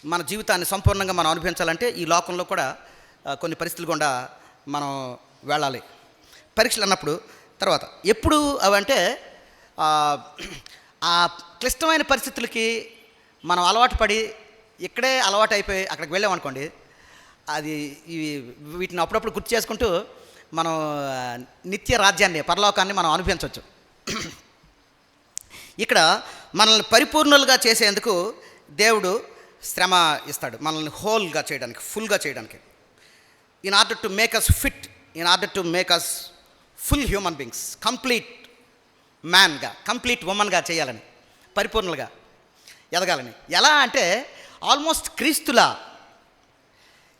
మన జీవితాన్ని సంపూర్ణంగా మనం అనుభవించాలంటే ఈ లోకంలో కూడా కొన్ని పరిస్థితులు గుండా మనం వెళ్ళాలి. పరీక్షలు అన్నప్పుడు తర్వాత ఎప్పుడు అవంటే, ఆ క్లిష్టమైన పరిస్థితులకి మనం అలవాటు పడి ఇక్కడే అలవాటు అయిపోయి అక్కడికి వెళ్ళామనుకోండి, అది వీటిని అప్పుడప్పుడు గుర్తు చేసుకుంటూ మనం నిత్య రాజ్యాన్ని, పరలోకాన్ని మనం అనుభవించవచ్చు. ఇక్కడ మనల్ని పరిపూర్ణులుగా చేసేందుకు దేవుడు శ్రమ ఇస్తాడు, మనల్ని హోల్గా చేయడానికి, ఫుల్గా చేయడానికి. In order to make us fit, in order to make us full human beings, complete మ్యాన్గా, కంప్లీట్ ఉమెన్గా చేయాలని, పరిపూర్ణలుగా ఎదగాలని. ఎలా అంటే ఆల్మోస్ట్ క్రీస్తులా,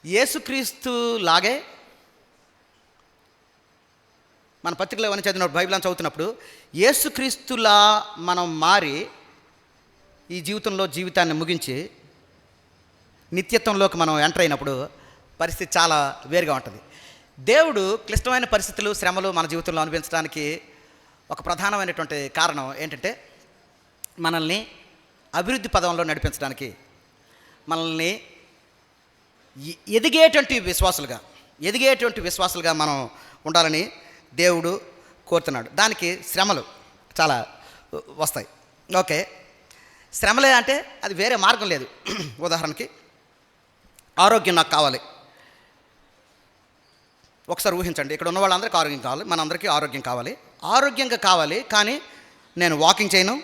యేసుక్రీస్తు లాగే. మన పత్రికలో ఏమైనా చదివినప్పుడు, బైబిల్ అని చదువుతున్నప్పుడు, యేసుక్రీస్తులా మనం మారి ఈ జీవితాన్ని ముగించి నిత్యత్వంలోకి మనం ఎంటర్ అయినప్పుడు పరిస్థితి చాలా వేరుగా ఉంటుంది. దేవుడు క్లిష్టమైన పరిస్థితులు, శ్రమలు మన జీవితంలో అనుభవించడానికి ఒక ప్రధానమైనటువంటి కారణం ఏంటంటే, మనల్ని అభివృద్ధి పదంలో నడిపించడానికి, మనల్ని ఎదిగేటువంటి విశ్వాసులుగా మనం ఉండాలని దేవుడు కోరుతున్నాడు. దానికి శ్రమలు చాలా వస్తాయి. ఓకే, శ్రమలే అంటే అది వేరే మార్గం లేదు. ఉదాహరణకి ఆరోగ్యం నాకు కావాలి. ఒకసారి ఊహించండి, ఇక్కడ ఉన్న వాళ్ళందరికీ ఆరోగ్యం కావాలి, మనందరికీ ఆరోగ్యం కావాలి. ఆరోగ్యంగా కావాలి, కానీ నేను వాకింగ్ చేయను,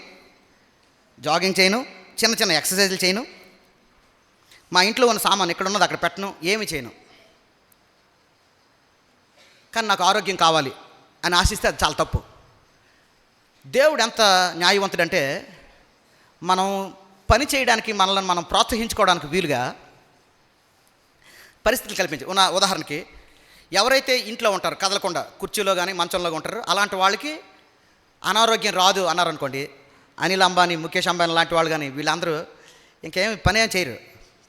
జాగింగ్ చేయను, చిన్న చిన్న ఎక్సర్సైజులు చేయను, మా ఇంట్లో ఉన్న సామాన్ ఇక్కడ ఉన్నది అక్కడ పెట్టను, ఏమి చేయను. కానీ నాకు ఆరోగ్యం కావాలి అని ఆశిస్తే అది చాలా తప్పు. దేవుడు ఎంత న్యాయవంతుడంటే మనం పని చేయడానికి మనల్ని మనం ప్రోత్సహించుకోవడానికి వీలుగా పరిస్థితులు కల్పించి ఉదాహరణకి ఎవరైతే ఇంట్లో ఉంటారో కదలకుండా కుర్చీలో కానీ మంచంలో ఉంటారో అలాంటి వాళ్ళకి అనారోగ్యం రాదు అన్నారనుకోండి, అనిల్ అంబానీ, ముఖేష్ అంబానీ లాంటి వాళ్ళు కానీ వీళ్ళందరూ ఇంకేమి పని ఏం చేయరు,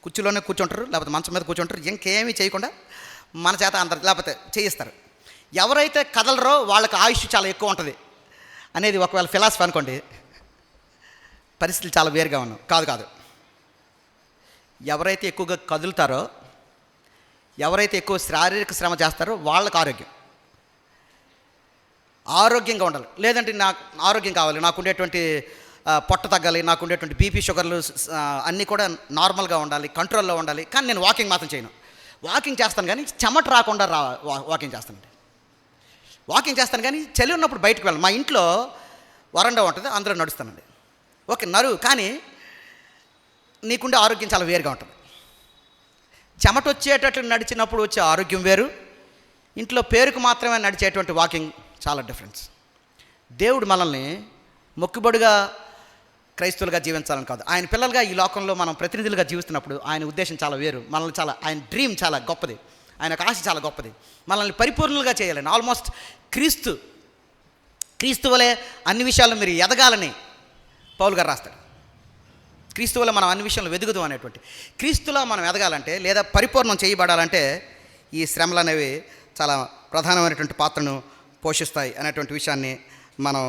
కుర్చీలోనే కూర్చుంటారు, లేకపోతే మంచం మీద కూర్చుంటారు, ఇంకేమీ చేయకుండా మన చేత అందరు లేకపోతే చేయిస్తారు. ఎవరైతే కదలరో వాళ్ళకి ఆయుష్ చాలా ఎక్కువ ఉంటుంది అనేది ఒకవేళ ఫిలాసఫీ అనుకోండి, పరిస్థితులు చాలా వేరుగా ఉన్నాం. కాదు, ఎవరైతే ఎక్కువగా కదులుతారో, ఎవరైతే ఎక్కువ శారీరక శ్రమ చేస్తారో వాళ్ళకి ఆరోగ్యంగా ఉండాలి. లేదంటే నాకు ఆరోగ్యం కావాలి, నాకు ఉండేటువంటి పొట్ట తగ్గాలి, నాకు ఉండేటువంటి బీపీ షుగర్లు అన్నీ కూడా నార్మల్గా ఉండాలి, కంట్రోల్లో ఉండాలి, కానీ నేను వాకింగ్ మాత్రం చేయను. వాకింగ్ చేస్తాను కానీ చెమట రాకుండా వాకింగ్ చేస్తాను కానీ చలి ఉన్నప్పుడు బయటకు వెళ్ళను. మా ఇంట్లో వరండా ఉంటుంది, అందులో నడుస్తానండి. ఓకే కానీ నీకుండే ఆరోగ్యం చాలా వేరుగా ఉంటుంది. చెమట వచ్చేటట్లు నడిచినప్పుడు వచ్చే ఆరోగ్యం వేరు, ఇంట్లో పేరుకు మాత్రమే నడిచేటువంటి వాకింగ్ చాలా డిఫరెన్స్. దేవుడు మనల్ని మొక్కుబడిగా క్రైస్తవులుగా జీవించాలని కాదు, ఆయన పిల్లలుగా ఈ లోకంలో మనం ప్రతినిధులుగా జీవిస్తున్నప్పుడు ఆయన ఉద్దేశం చాలా వేరు. మనల్ని ఆయన డ్రీమ్ చాలా గొప్పది, ఆయన ఆశ చాలా గొప్పది, మనల్ని పరిపూర్ణులుగా చేయాలని. ఆల్మోస్ట్ క్రీస్తు వలె అన్ని విషయాల్లో మీరు ఎదగాలని పౌలు గారు రాస్తాడు. క్రీస్తు వల్ల మనం అన్ని విషయంలో వెదుగుదాం అనేటువంటి, క్రీస్తులో మనం ఎదగాలంటే లేదా పరిపూర్ణం చేయబడాలంటే ఈ శ్రమలు అనేవి చాలా ప్రధానమైనటువంటి పాత్రను పోషిస్తాయి అనేటువంటి విషయాన్ని మనం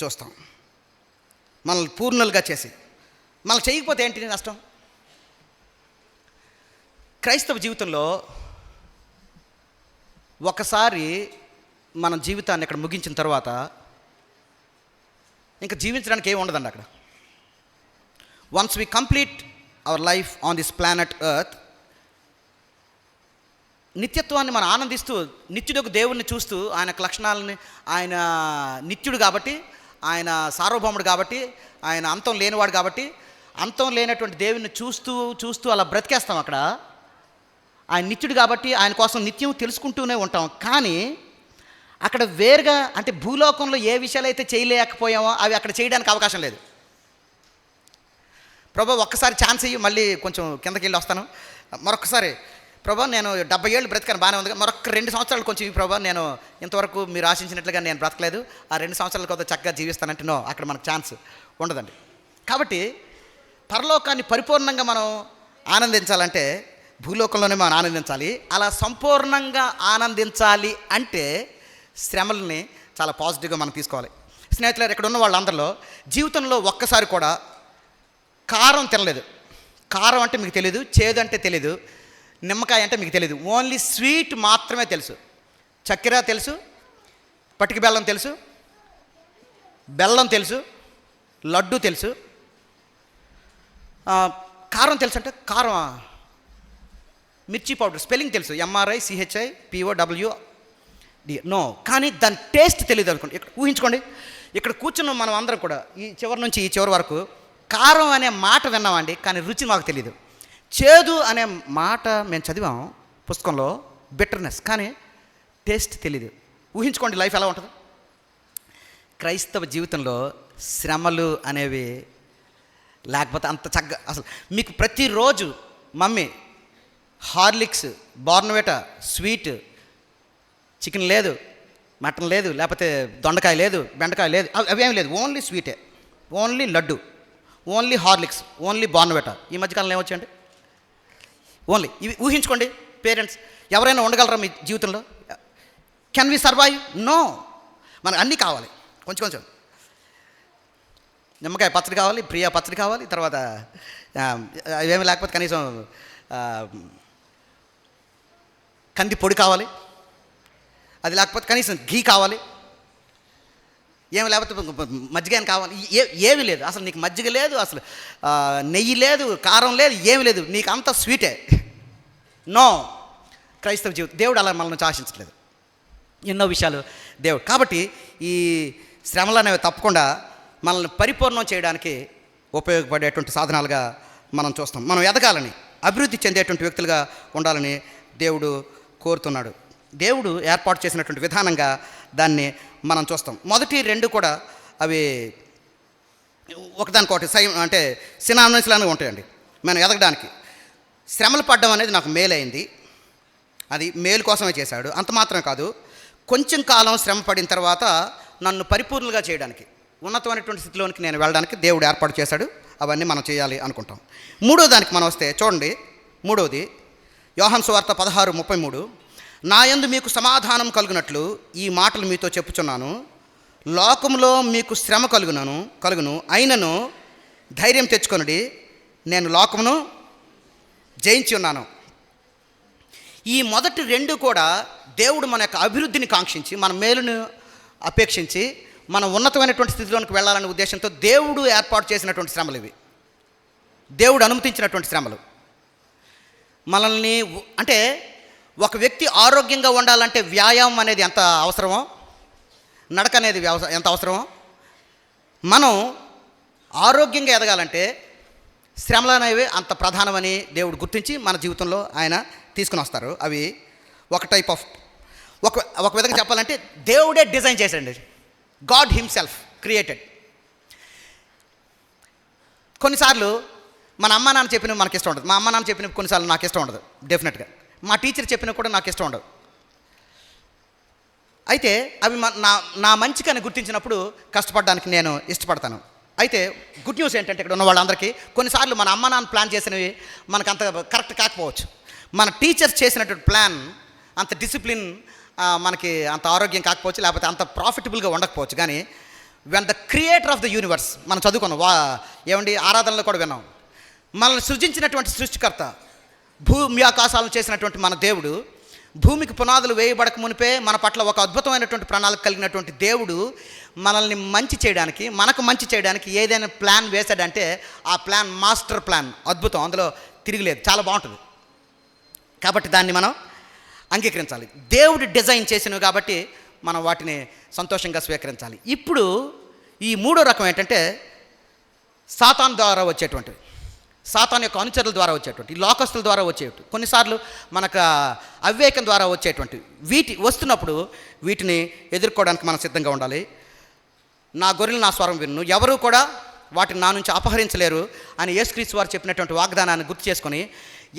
చూస్తాం. మనల్ని పూర్ణులుగా చేసి మనం చేయకపోతే ఏంటి నష్టం? క్రైస్తవ జీవితంలో ఒకసారి మన జీవితాన్ని ఇక్కడ ముగించిన తర్వాత ఇంకా జీవించడానికి ఏమి ఉండదండి అక్కడ. Once we complete our life on this planet earth, నిత్యత్వాన్ని మనం ఆనందిస్తూ నిత్యుడొక దేవుణ్ణి చూస్తూ ఆయన లక్షణాలని, ఆయన నిత్యుడు కాబట్టి, ఆయన సార్వభౌముడు కాబట్టి, ఆయన అంతం లేనివాడు కాబట్టి, అంతం లేనటువంటి దేవుణ్ణి చూస్తూ అలా బ్రతికేస్తాం అక్కడ. ఆయన నిత్యుడు కాబట్టి ఆయన కోసం నిత్యం తెలుసుకుంటూనే ఉంటాం. కానీ అక్కడ వేరుగా అంటే భూలోకంలో ఏ విషయాలు అయితే చేయలేకపోయామో అవి అక్కడ చేయడానికి అవకాశం లేదు. ప్రభా ఒక్కసారి ఛాన్స్ ఇయ్యి, మళ్ళీ కొంచెం కిందకి వెళ్ళి వస్తాను, మరొకసారి ప్రభా నేను 70 ఏళ్ళు బ్రతికాను బాగానే ఉంది, మరొక 2 సంవత్సరాలు కొంచెం ప్రభా నేను ఇంతవరకు మీరు ఆశించినట్లుగా నేను బ్రతకలేదు, ఆ 2 సంవత్సరాల కొద్దిగా చక్కగా జీవిస్తానంటే నో, అక్కడ మనకు ఛాన్స్ ఉండదండి. కాబట్టి పరలోకాన్ని పరిపూర్ణంగా మనం ఆనందించాలంటే భూలోకంలోనే మనం ఆనందించాలి. అలా సంపూర్ణంగా ఆనందించాలి అంటే శ్రమల్ని చాలా పాజిటివ్గా మనం తీసుకోవాలి. స్నేహితులారు, ఇక్కడ ఉన్న వాళ్ళందరిలో జీవితంలో ఒక్కసారి కూడా కారం తినలేదు. కారం అంటే మీకు తెలీదు, చేదు అంటే తెలీదు, నిమ్మకాయ అంటే మీకు తెలీదు, ఓన్లీ స్వీట్ మాత్రమే తెలుసు. చక్కెర తెలుసు, పటిక బెల్లం తెలుసు, బెల్లం తెలుసు, లడ్డు తెలుసు. కారం తెలుసు అంటే కారం, మిర్చి పౌడర్ స్పెల్లింగ్ తెలుసు, MRICHIPOWD నో, కానీ దాని టేస్ట్ తెలియదు అనుకోండి. ఇక్కడ ఊహించుకోండి, ఇక్కడ కూర్చున్న మనం అందరం కూడా ఈ చివరి నుంచి ఈ చివరి వరకు కారం అనే మాట విన్నామండి, కానీ రుచి మాకు తెలియదు. చేదు అనే మాట మేము చదివాం పుస్తకంలో, బిటర్నెస్, కానీ టేస్ట్ తెలియదు. ఊహించుకోండి లైఫ్ ఎలా ఉంటుంది. క్రైస్తవ జీవితంలో శ్రమలు అనేవి లేకపోతే అంత చక్కగా అసలు మీకు ప్రతిరోజు mummy Horlicks, Bournvita, sweet, chicken లేదు, మటన్ లేదు, లేకపోతే దొండకాయ లేదు, బెండకాయ లేదు, అవేం లేదు, ఓన్లీ స్వీటే, only laddu, only Horlicks, only Bournvita. ఈ మధ్యకాలంలో ఏమొచ్చాయండి ఓన్లీ ఇవి. ఊహించుకోండి పేరెంట్స్, ఎవరైనా ఉండగలరా మీ జీవితంలో? Can we survive? నో. మనకు అన్నీ కావాలి, కొంచెం నిమ్మకాయ పచ్చడి కావాలి, ప్రియా పచ్చడి కావాలి, తర్వాత అవేమి లేకపోతే కనీసం కంది పొడి కావాలి, అది లేకపోతే కనీసం ఘీ కావాలి, ఏమి లేకపోతే మజ్జిగ అని కావాలి, ఏమీ లేదు అసలు. నీకు మజ్జిగ లేదు, అసలు నెయ్యి లేదు, కారం లేదు, ఏమి లేదు, నీకు అంత స్వీటే. నో, క్రైస్తవ జీవితం దేవుడు అలా మనల్ని ఆశించట్లేదు. ఎన్నో విషయాలు దేవుడు. కాబట్టి ఈ శ్రమలు అనేవి తప్పకుండా మనల్ని పరిపూర్ణం చేయడానికి ఉపయోగపడేటువంటి సాధనాలుగా మనం చూస్తాం. మనం ఎదగాలని, అభివృద్ధి చెందేటువంటి వ్యక్తులుగా ఉండాలని దేవుడు కోరుతున్నాడు. దేవుడు ఏర్పాటు చేసినటువంటి విధానంగా దాన్ని మనం చూస్తాం. మొదటి రెండు కూడా అవి ఒకదానికొకటి అంటే సినానిమస్లానే ఉంటాయండి. మనం ఎదగడానికి శ్రమలు పడడం అనేది నాకు మేలైంది, అది మేలు కోసమే చేశాడు. అంత మాత్రమే కాదు, కొంచెం కాలం శ్రమ పడిన తర్వాత నన్ను పరిపూర్ణంగా చేయడానికి, ఉన్నతమైనటువంటి స్థితిలోనికి నేను వెళ్ళడానికి దేవుడు ఏర్పాటు చేశాడు. అవన్నీ మనం చేయాలి అనుకుంటాం. మూడో దానికి మనం వస్తే చూడండి, మూడోది యోహాను సువార్త 16:33, నా యందు మీకు సమాధానం కలుగునట్లు ఈ మాటలు మీతో చెప్పుచున్నాను, లోకంలో మీకు శ్రమ కలుగును అయినను ధైర్యం తెచ్చుకొనుడి, నేను లోకమును జయించి ఉన్నాను. ఈ మొదటి రెండు కూడా దేవుడు మన యొక్క అభివృద్ధిని కాంక్షించి, మన మేలును అపేక్షించి, మనం ఉన్నతమైనటువంటి స్థితిలోనికి వెళ్ళాలనే ఉద్దేశంతో దేవుడు ఏర్పాటు చేసినటువంటి శ్రమలు ఇవి. దేవుడు అనుమతించినటువంటి శ్రమలు మనల్ని, అంటే ఒక వ్యక్తి ఆరోగ్యంగా ఉండాలంటే వ్యాయామం అనేది ఎంత అవసరమో, నడక అనేది ఎంత అవసరమో, మనం ఆరోగ్యంగా ఎదగాలంటే శ్రమలు అనేవి అంత ప్రధానమని దేవుడు గుర్తించి మన జీవితంలో ఆయన తీసుకుని వస్తారు. అవి ఒక టైప్ ఆఫ్, ఒక విధంగా చెప్పాలంటే దేవుడే డిజైన్ చేశాడండి. God himself created. కొన్నిసార్లు మన అమ్మ నాన్న చెప్పినవి మనకి ఇష్టం ఉండదు. మా అమ్మ నాన్న చెప్పినవి కొన్నిసార్లు నాకు ఇష్టం ఉండదు, డెఫినెట్గా. మా టీచర్ చెప్పినవి కూడా నాకు ఇష్టం ఉండదు. అయితే అవి నా మంచికని గుర్తించినప్పుడు కష్టపడడానికి నేను ఇష్టపడతాను. అయితే గుడ్ న్యూస్ ఏంటంటే ఇక్కడ ఉన్న వాళ్ళందరికీ కొన్నిసార్లు మన అమ్మ నాన్న ప్లాన్ చేసినవి మనకు అంత కరెక్ట్ కాకపోవచ్చు. మన టీచర్స్ చేసినటువంటి ప్లాన్ అంత డిసిప్లిన్ మనకి అంత ఆరోగ్యం కాకపోవచ్చు, లేకపోతే అంత ప్రాఫిటబుల్గా ఉండకపోవచ్చు. కానీ when the creator of the universe, మనం చదువుకున్నాం, ఏమండి ఆరాధనలో కూడా విన్నాం, మనల్ని సృజించినటువంటి సృష్టికర్త, భూమి ఆకాశాలను చేసినటువంటి మన దేవుడు, భూమికి పునాదులు వేయబడక మునిపే మన పట్ల ఒక అద్భుతమైనటువంటి ప్రణాళిక కలిగినటువంటి దేవుడు మనల్ని మంచి చేయడానికి, మనకు మంచి చేయడానికి ఏదైనా ప్లాన్ వేశాడంటే ఆ ప్లాన్ మాస్టర్ ప్లాన్, అద్భుతం, అందులో తిరిగిలేదు, చాలా బాగుంటుంది. కాబట్టి దాన్ని మనం అంగీకరించాలి. దేవుడు డిజైన్ చేసినవి కాబట్టి మనం వాటిని సంతోషంగా స్వీకరించాలి. ఇప్పుడు ఈ మూడో రకం ఏంటంటే సాతాను ద్వారా వచ్చేటువంటివి, సాతాను యొక్క అనుచరుల ద్వారా వచ్చేటువంటి, లోకస్తుల ద్వారా వచ్చేవి, కొన్నిసార్లు మనకు అవివేకం ద్వారా వచ్చేటువంటి వస్తున్నప్పుడు వీటిని ఎదుర్కోవడానికి మనం సిద్ధంగా ఉండాలి. నా గొర్రెలు నా స్వరం విన్ను, ఎవరు కూడా వాటిని నా నుంచి అపహరించలేరు అని యేసుక్రీస్తు వారు చెప్పినటువంటి వాగ్దానాన్ని గుర్తు చేసుకొని,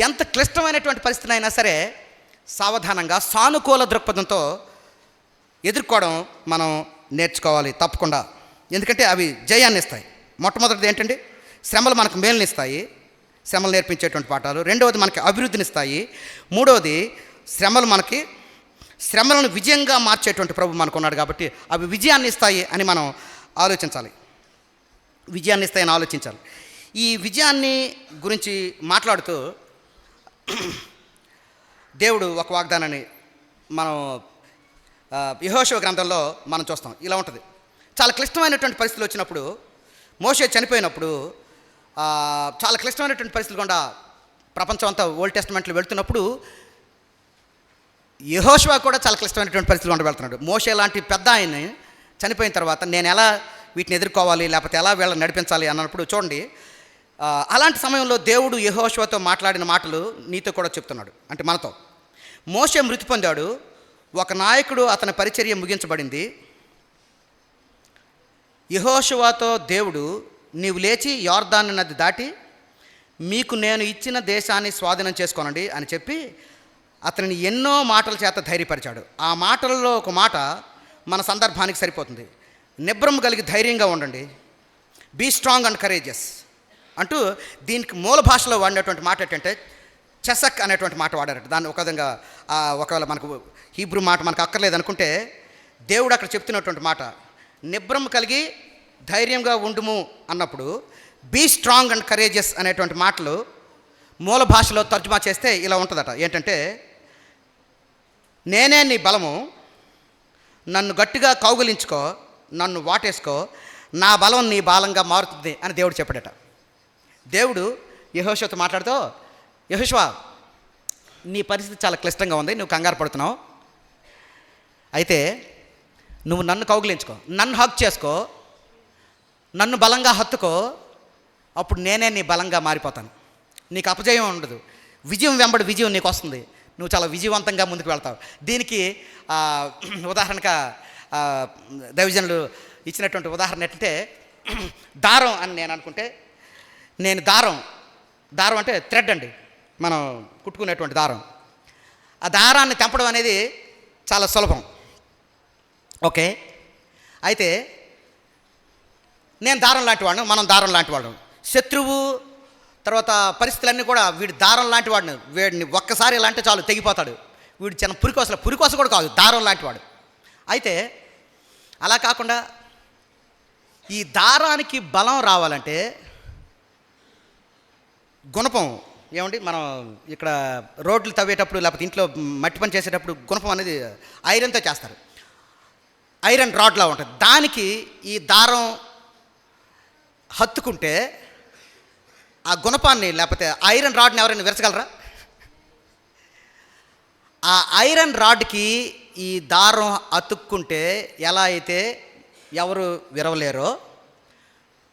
ఎంత క్లిష్టమైనటువంటి పరిస్థితి అయినా సరే సావధానంగా సానుకూల దృక్పథంతో ఎదుర్కోవడం మనం నేర్చుకోవాలి తప్పకుండా. ఎందుకంటే అవి జయాన్ని ఇస్తాయి. మొట్టమొదటిది ఏంటంటే శ్రమలు మనకు మేలునిస్తాయి, శ్రమలు నేర్పించేటువంటి పాఠాలు. రెండవది మనకి అభివృద్ధినిస్తాయి. మూడవది శ్రమలను విజయంగా మార్చేటువంటి ప్రభు మనకు ఉన్నాడు కాబట్టి అవి విజయాన్ని ఇస్తాయి అని మనం ఆలోచించాలి. విజయాన్ని ఇస్తాయని ఆలోచించాలి. ఈ విజయాన్ని గురించి మాట్లాడుతూ దేవుడు ఒక వాగ్దానాన్ని మనం యెహోషువ గ్రంథంలో మనం చూస్తాం. ఇలా ఉంటుంది. చాలా క్లిష్టమైనటువంటి పరిస్థితులు వచ్చినప్పుడు, మోషే చనిపోయినప్పుడు, చాలా క్లిష్టమైనటువంటి పరిస్థితులు గుండా ప్రపంచం అంతా ఓల్డ్ టెస్ట్మెంట్లో వెళ్తున్నప్పుడు యెహోషువ కూడా చాలా క్లిష్టమైనటువంటి పరిస్థితులు గుండా వెళ్తున్నాడు. మోషే లాంటి పెద్ద ఆయన్ని చనిపోయిన తర్వాత నేను ఎలా వీటిని ఎదుర్కోవాలి, లేకపోతే ఎలా వీళ్ళని నడిపించాలి అన్నప్పుడు చూడండి, అలాంటి సమయంలో దేవుడు యెహోషువతో మాట్లాడిన మాటలు నీతో కూడా చెప్తున్నాడు, అంటే మనతో. మోషే మృతి పొందాడు, ఒక నాయకుడు అతని పరిచర్య ముగించబడింది. యెహోషువతో దేవుడు, నీవు లేచి యోర్దాను నది దాటి మీకు నేను ఇచ్చిన దేశాన్ని స్వాధీనం చేసుకోనండి అని చెప్పి అతనిని ఎన్నో మాటల చేత ధైర్యపరిచాడు. ఆ మాటలలో ఒక మాట మన సందర్భానికి సరిపోతుంది. నిబ్రం కలిగి ధైర్యంగా ఉండండి, బీ స్ట్రాంగ్ అండ్ కరేజియస్ అంటూ దీనికి మూల భాషలో వాడినటువంటి మాట ఏంటంటే చెసక్ అనేటువంటి మాట వాడారట. దాన్ని ఒక విధంగా ఒకవేళ మనకు హీబ్రూ మాట మనకు అక్కర్లేదు అనుకుంటే, దేవుడు అక్కడ చెప్తున్నటువంటి మాట నిబ్రం కలిగి ధైర్యంగా ఉండుము అన్నప్పుడు బీ స్ట్రాంగ్ అండ్ కరేజియస్ అనేటువంటి మాటలు మూల భాషలో తర్జుమా చేస్తే ఇలా ఉంటుందట. ఏంటంటే, నేనే నీ బలము, నన్ను గట్టిగా కౌగిలించుకో, నన్ను వాటేసుకో, నా బలం నీ బలంగా మారుతుంది అని దేవుడు చెప్పాడట. దేవుడు యెహోషువతో మాట్లాడుతూ, యెహోషువ, నీ పరిస్థితి చాలా క్లిష్టంగా ఉంది, నువ్వు కంగారు పడుతున్నావు. అయితే నువ్వు నన్ను కౌగిలించుకో, నన్ను హగ్ చేసుకో, నన్ను బలంగా హత్తుకో, అప్పుడు నేనే నీ బలంగా మారిపోతాను. నీకు అపజయం ఉండదు, విజయం వెంబడి విజయం నీకు వస్తుంది, నువ్వు చాలా విజయవంతంగా ముందుకు వెళ్తావు. దీనికి ఉదాహరణగా దైవజనులు ఇచ్చినటువంటి ఉదాహరణ ఏంటంటే, దారం అని నేను అనుకుంటే, నేను దారం అంటే థ్రెడ్ అండి, మనం కుట్టుకునేటువంటి దారం. ఆ దారాన్ని తెంపడం అనేది చాలా సులభం. ఓకే, అయితే నేను దారం లాంటి వాడిని, మనం దారం లాంటి వాడు. శత్రువు తర్వాత పరిస్థితులన్నీ కూడా వీడు దారం లాంటి వాడిని, వీడిని ఒక్కసారి ఇలా అంటే చాలు తెగిపోతాడు. వీడు చిన్న పురికోస కూడా కాదు, దారం లాంటి వాడు. అయితే అలా కాకుండా ఈ దారానికి బలం రావాలంటే గుణపం, ఏమండి, మనం ఇక్కడ రోడ్లు తవ్వేటప్పుడు లేకపోతే ఇంట్లో మట్టి పని చేసేటప్పుడు గుణపం అనేది ఐరన్తో చేస్తారు, ఐరన్ రాడ్లా ఉంటుంది. దానికి ఈ దారం హత్తుకుంటే ఆ గుణపాన్ని లేకపోతే ఐరన్ రాడ్ని ఎవరైనా విరచగలరా? ఆ ఐరన్ రాడ్కి ఈ దారం అతుక్కుంటే ఎలా అయితే ఎవరు విరవలేరో,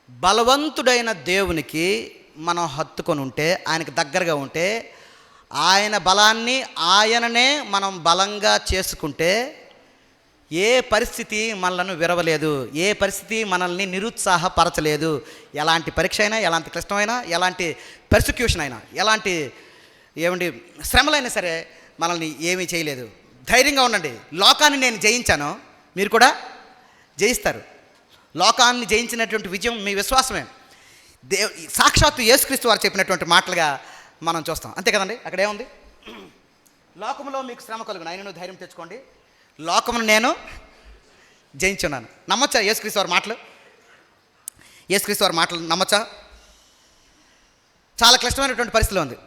బలవంతుడైన దేవునికి మనం హత్తుకొని ఉంటే, ఆయనకు దగ్గరగా ఉంటే, ఆయన బలాన్ని ఆయననే మనం బలంగా చేసుకుంటే ఏ పరిస్థితి మనలను విరవలేదు, ఏ పరిస్థితి మనల్ని నిరుత్సాహపరచలేదు. ఎలాంటి పరీక్ష అయినా, ఎలాంటి క్లిష్టమైనా, ఎలాంటి పర్సిక్యూషన్ అయినా, ఎలాంటి శ్రమలైనా సరే మనల్ని ఏమీ చేయలేదు. ధైర్యంగా ఉండండి. లోకాన్ని నేను జయించాను, మీరు కూడా జయిస్తారు. లోకాన్ని జయించినటువంటి విజయం మీ విశ్వాసమే. సాక్షాత్తు యేసుక్రీస్తు వారు చెప్పినటువంటి మాటలుగా మనం చూస్తాం, అంతే కదండి. అక్కడ ఏముంది? లోకంలో మీకు శ్రమ కలుగును, ఆయనను ధైర్యం తెచ్చుకోండి, లోకమును నేను జయించున్నాను. నమ్మొచ్చా యేసుక్రీస్తు వారి మాటలు? యేసుక్రీస్తు వారి మాటలు నమ్మొచ్చా? చాలా క్లిష్టమైనటువంటి పరిస్థితిలో ఉంది.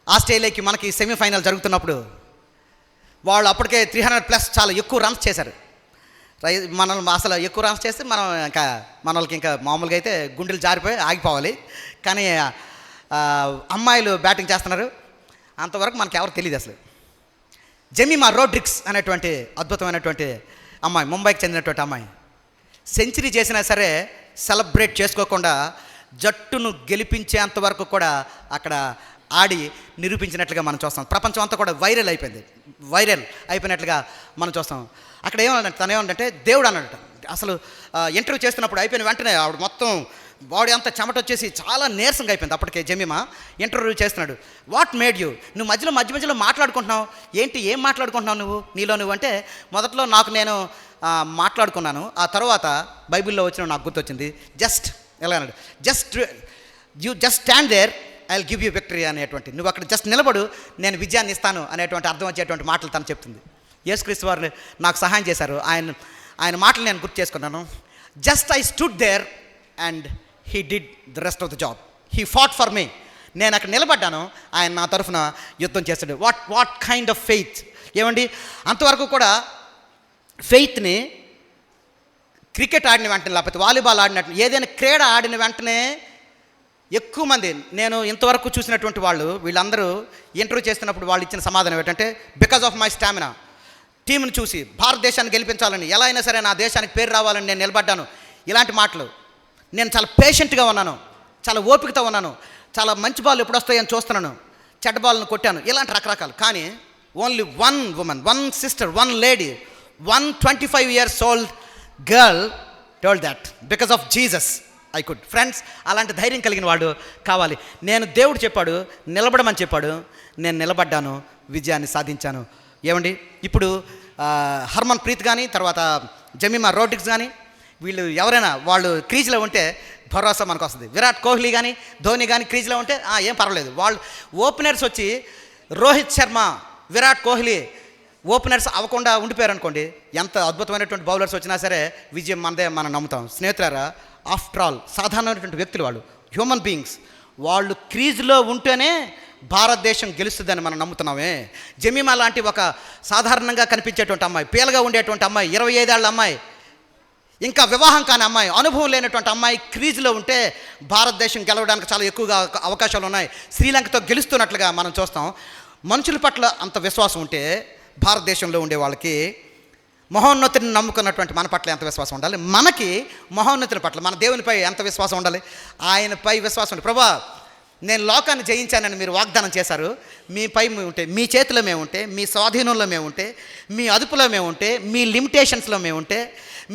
ఆస్ట్రేలియాకి మనకి సెమీఫైనల్ జరుగుతున్నప్పుడు వాళ్ళు అప్పటికే 300+ చాలా ఎక్కువ రన్స్ చేశారు. మనం అసలు ఎక్కువ రన్స్ చేస్తే మనకి ఇంకా మామూలుగా అయితే గుండెలు జారిపోయి ఆగిపోవాలి. కానీ అమ్మాయిలు బ్యాటింగ్ చేస్తున్నారు, అంతవరకు మనకి ఎవరు తెలియదు అసలు. జెమిమా రోడ్రిగ్స్ అనేటువంటి అద్భుతమైనటువంటి అమ్మాయి, ముంబైకి చెందినటువంటి అమ్మాయి, సెంచరీ చేసినా సరే సెలబ్రేట్ చేసుకోకుండా జట్టును గెలిపించేంత వరకు కూడా అక్కడ ఆడి నిరూపించినట్లుగా మనం చూస్తాం. ప్రపంచం అంతా కూడా వైరల్ అయిపోయినట్లుగా మనం చూస్తాం. అక్కడ తను ఏమంటే దేవుడు అన్నాడట. అసలు ఇంటర్వ్యూ చేస్తున్నప్పుడు అయిపోయిన వెంటనే ఆవిడ మొత్తం బాడీ అంతా చెమట వచ్చేసి చాలా నీరసంగా అయిపోయింది. అప్పటికే జెమిమా ఇంటర్వ్యూ చేస్తున్నాడు. What made you? నువ్వు మధ్యలో మాట్లాడుకుంటున్నావు ఏంటి? ఏం మాట్లాడుకుంటున్నావు నువ్వు అంటే, మొదట్లో నాకు నేను మాట్లాడుకున్నాను, ఆ తర్వాత బైబిల్లో వచ్చిన నాకు గుర్తొచ్చింది. ఎలా అన్నాడు, you just stand there, I will give you victory అనేటువంటి, నువ్వు అక్కడ జస్ట్ నిలబడు, నేను విజయాన్ని ఇస్తాను అనేటువంటి అర్థం వచ్చేటువంటి మాటలు తను చెప్తుంది. యేసుక్రీస్తు వారు నాకు సహాయం చేశారు. ఆయన మాటలు నేను గుర్తు చేసుకున్నాను. Just I stood there and he did the rest of the job, he fought for me. నేను అక్కడ నిలబడ్డాను, ఆయన నా తరఫున యుద్ధం చేస్తాడు. What kind of faith! ఏమండి, అంతవరకు కూడా ఫెయిత్ని క్రికెట్ ఆడిన వెంటనే లేకపోతే వాలీబాల్ ఆడినట్టు ఏదైనా క్రీడ ఆడిన వెంటనే ఎక్కువ మంది నేను ఇంతవరకు చూసినటువంటి వీళ్ళందరూ ఇంటర్వ్యూ చేస్తున్నప్పుడు వాళ్ళు ఇచ్చిన సమాధానం ఏంటంటే, బికాజ్ ఆఫ్ మై స్టామినా, టీంని చూసి భారతదేశాన్ని గెలిపించాలని, ఎలా అయినా సరే నా దేశానికి పేరు రావాలని నేను నిలబడ్డాను. ఇలాంటి మాటలు. నేను చాలా పేషెంట్గా ఉన్నాను, చాలా ఓపికతో ఉన్నాను, చాలా మంచి బాల్ ఎప్పుడు వస్తాయని చూస్తున్నాను, చెడ్డ బాల్ను కొట్టాను, ఇలాంటి రకరకాలు. కానీ only one women, one sister, one lady, 125 years old girl told that because of Jesus I could. Friends, అలాంటి ధైర్యం కలిగిన వాడు కావాలి. దేవుడు చెప్పాడు నిలబడమని చెప్పాడు, నేను నిలబడ్డాను, విజయాన్ని సాధించాను. ఏమండి, ఇప్పుడు హర్మన్ ప్రీత్ కానీ తర్వాత జెమిమా రోడ్రిగ్స్ కానీ వీళ్ళు ఎవరైనా వాళ్ళు క్రీజ్లో ఉంటే భరోసా మనకు వస్తుంది. విరాట్ కోహ్లీ కానీ ధోని కానీ క్రీజ్లో ఉంటే ఏం పర్వాలేదు. వాళ్ళు ఓపెనర్స్ వచ్చి రోహిత్ శర్మ, విరాట్ కోహ్లీ ఓపెనర్స్ అవ్వకుండా ఉండిపోయారు అనుకోండి, ఎంత అద్భుతమైనటువంటి బౌలర్స్ వచ్చినా సరే విజయం మనదే మనం నమ్ముతాం. స్నేహితులారా, ఆఫ్టర్ ఆల్ సాధారణమైనటువంటి వ్యక్తులు, వాళ్ళు హ్యూమన్ బీయింగ్స్, వాళ్ళు క్రీజ్లో ఉంటేనే భారతదేశం గెలుస్తుందని మనం నమ్ముతున్నామే. జమీమా లాంటి ఒక సాధారణంగా కనిపించేటువంటి అమ్మాయి, పీలగా ఉండేటువంటి అమ్మాయి, 25 ఏళ్ల అమ్మాయి, ఇంకా వివాహం కాని అమ్మాయి, అనుభవం లేనటువంటి అమ్మాయి క్రీజ్లో ఉంటే భారతదేశం గెలవడానికి చాలా ఎక్కువగా అవకాశాలు ఉన్నాయి. శ్రీలంకతో గెలుస్తున్నట్లుగా మనం చూస్తాం. మనుషుల పట్ల అంత విశ్వాసం ఉంటే భారతదేశంలో ఉండే వాళ్ళకి మహోన్నతిని నమ్ముకున్నటువంటి మన పట్ల ఎంత విశ్వాసం ఉండాలి? మనకి మహోన్నతిని పట్ల, మన దేవునిపై ఎంత విశ్వాసం ఉండాలి? ఆయనపై విశ్వాసం ఉండాలి. ప్రభా, నేను లోకాన్ని జయించానని మీరు వాగ్దానం చేశారు. మీపై మేము ఉంటే, మీ చేతిలో మేము ఉంటే, మీ స్వాధీనంలో మేము ఉంటే, మీ అదుపులో మేము ఉంటే, మీ లిమిటేషన్స్లో మేము ఉంటే,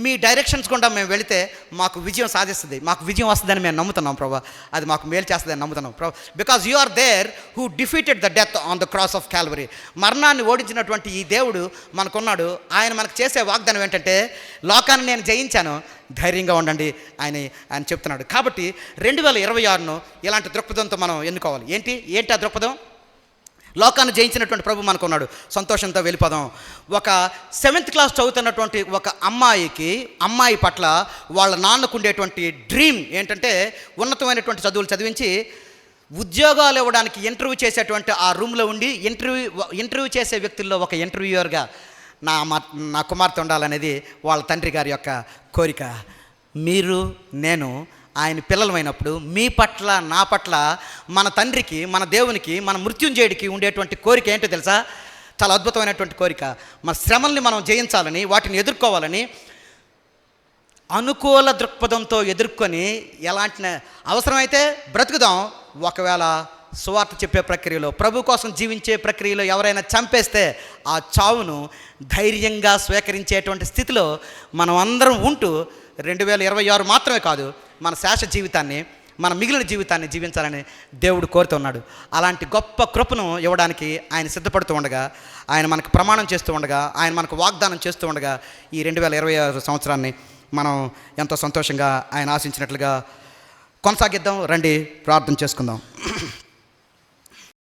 మీ డైరెక్షన్స్ గుండా మేము వెళితే మాకు విజయం సాధిస్తుంది, మాకు విజయం వస్తుందని మేము నమ్ముతున్నాం ప్రభా. అది మాకు మేలు చేస్తుందని నమ్ముతున్నాం ప్రభా. Because you are there who defeated the death on the cross of Calvary. మరణాన్ని ఓడించినటువంటి ఈ దేవుడు మనకున్నాడు. ఆయన మనకు చేసే వాగ్దానం ఏంటంటే, లోకాన్ని నేను జయించాను, ధైర్యంగా ఉండండి ఆయన చెప్తున్నాడు. కాబట్టి 2026ను ఇలాంటి దృక్పథంతో మనం ఎన్నుకోవాలి. ఏంటి ఆ దృక్పథం? లోకాన్ని జయించినటువంటి ప్రభు మనకున్నాడు, సంతోషంతో వెళ్ళిపోదాం. ఒక 7th క్లాస్ చదువుతున్నటువంటి ఒక అమ్మాయి పట్ల వాళ్ళ నాన్నకు ఉండేటువంటి డ్రీమ్ ఏంటంటే, ఉన్నతమైనటువంటి చదువులు చదివించి ఉద్యోగాలు ఇవ్వడానికి ఇంటర్వ్యూ చేసేటువంటి ఆ రూమ్లో ఉండి ఇంటర్వ్యూ చేసే వ్యక్తుల్లో ఒక ఇంటర్వ్యూయర్గా నా కుమార్తె ఉండాలనేది వాళ్ళ తండ్రి గారి యొక్క కోరిక. మీరు, నేను ఆయన పిల్లలమైనప్పుడు మీ పట్ల, నా పట్ల, మన తండ్రికి, మన దేవునికి, మన మృత్యుంజయుడికి ఉండేటువంటి కోరిక ఏంటో తెలుసా? చాలా అద్భుతమైనటువంటి కోరిక. మన శ్రమల్ని మనం జయించాలని, వాటిని ఎదుర్కోవాలని, అనుకూల దృక్పథంతో ఎదుర్కొని ఎలాంటి అవసరమైతే బ్రతుకుదాం. ఒకవేళ సువార్త చెప్పే ప్రక్రియలో, ప్రభు కోసం జీవించే ప్రక్రియలో ఎవరైనా చంపేస్తే ఆ చావును ధైర్యంగా స్వీకరించేటువంటి స్థితిలో మనం అందరం ఉంటూ 2026 మాత్రమే కాదు, మన శేష జీవితాన్ని, మన మిగిలిన జీవితాన్ని జీవించాలని దేవుడు కోరుతూ ఉన్నాడు. అలాంటి గొప్ప కృపను ఇవ్వడానికి ఆయన సిద్ధపడుతూ ఉండగా, ఆయన మనకు ప్రమాణం చేస్తూ ఉండగా, ఆయన మనకు వాగ్దానం చేస్తూ ఉండగా, ఈ 2026 సంవత్సరాన్ని మనం ఎంతో సంతోషంగా ఆయన ఆశించినట్లుగా కొనసాగిద్దాం. రండి ప్రార్థన చేసుకుందాం.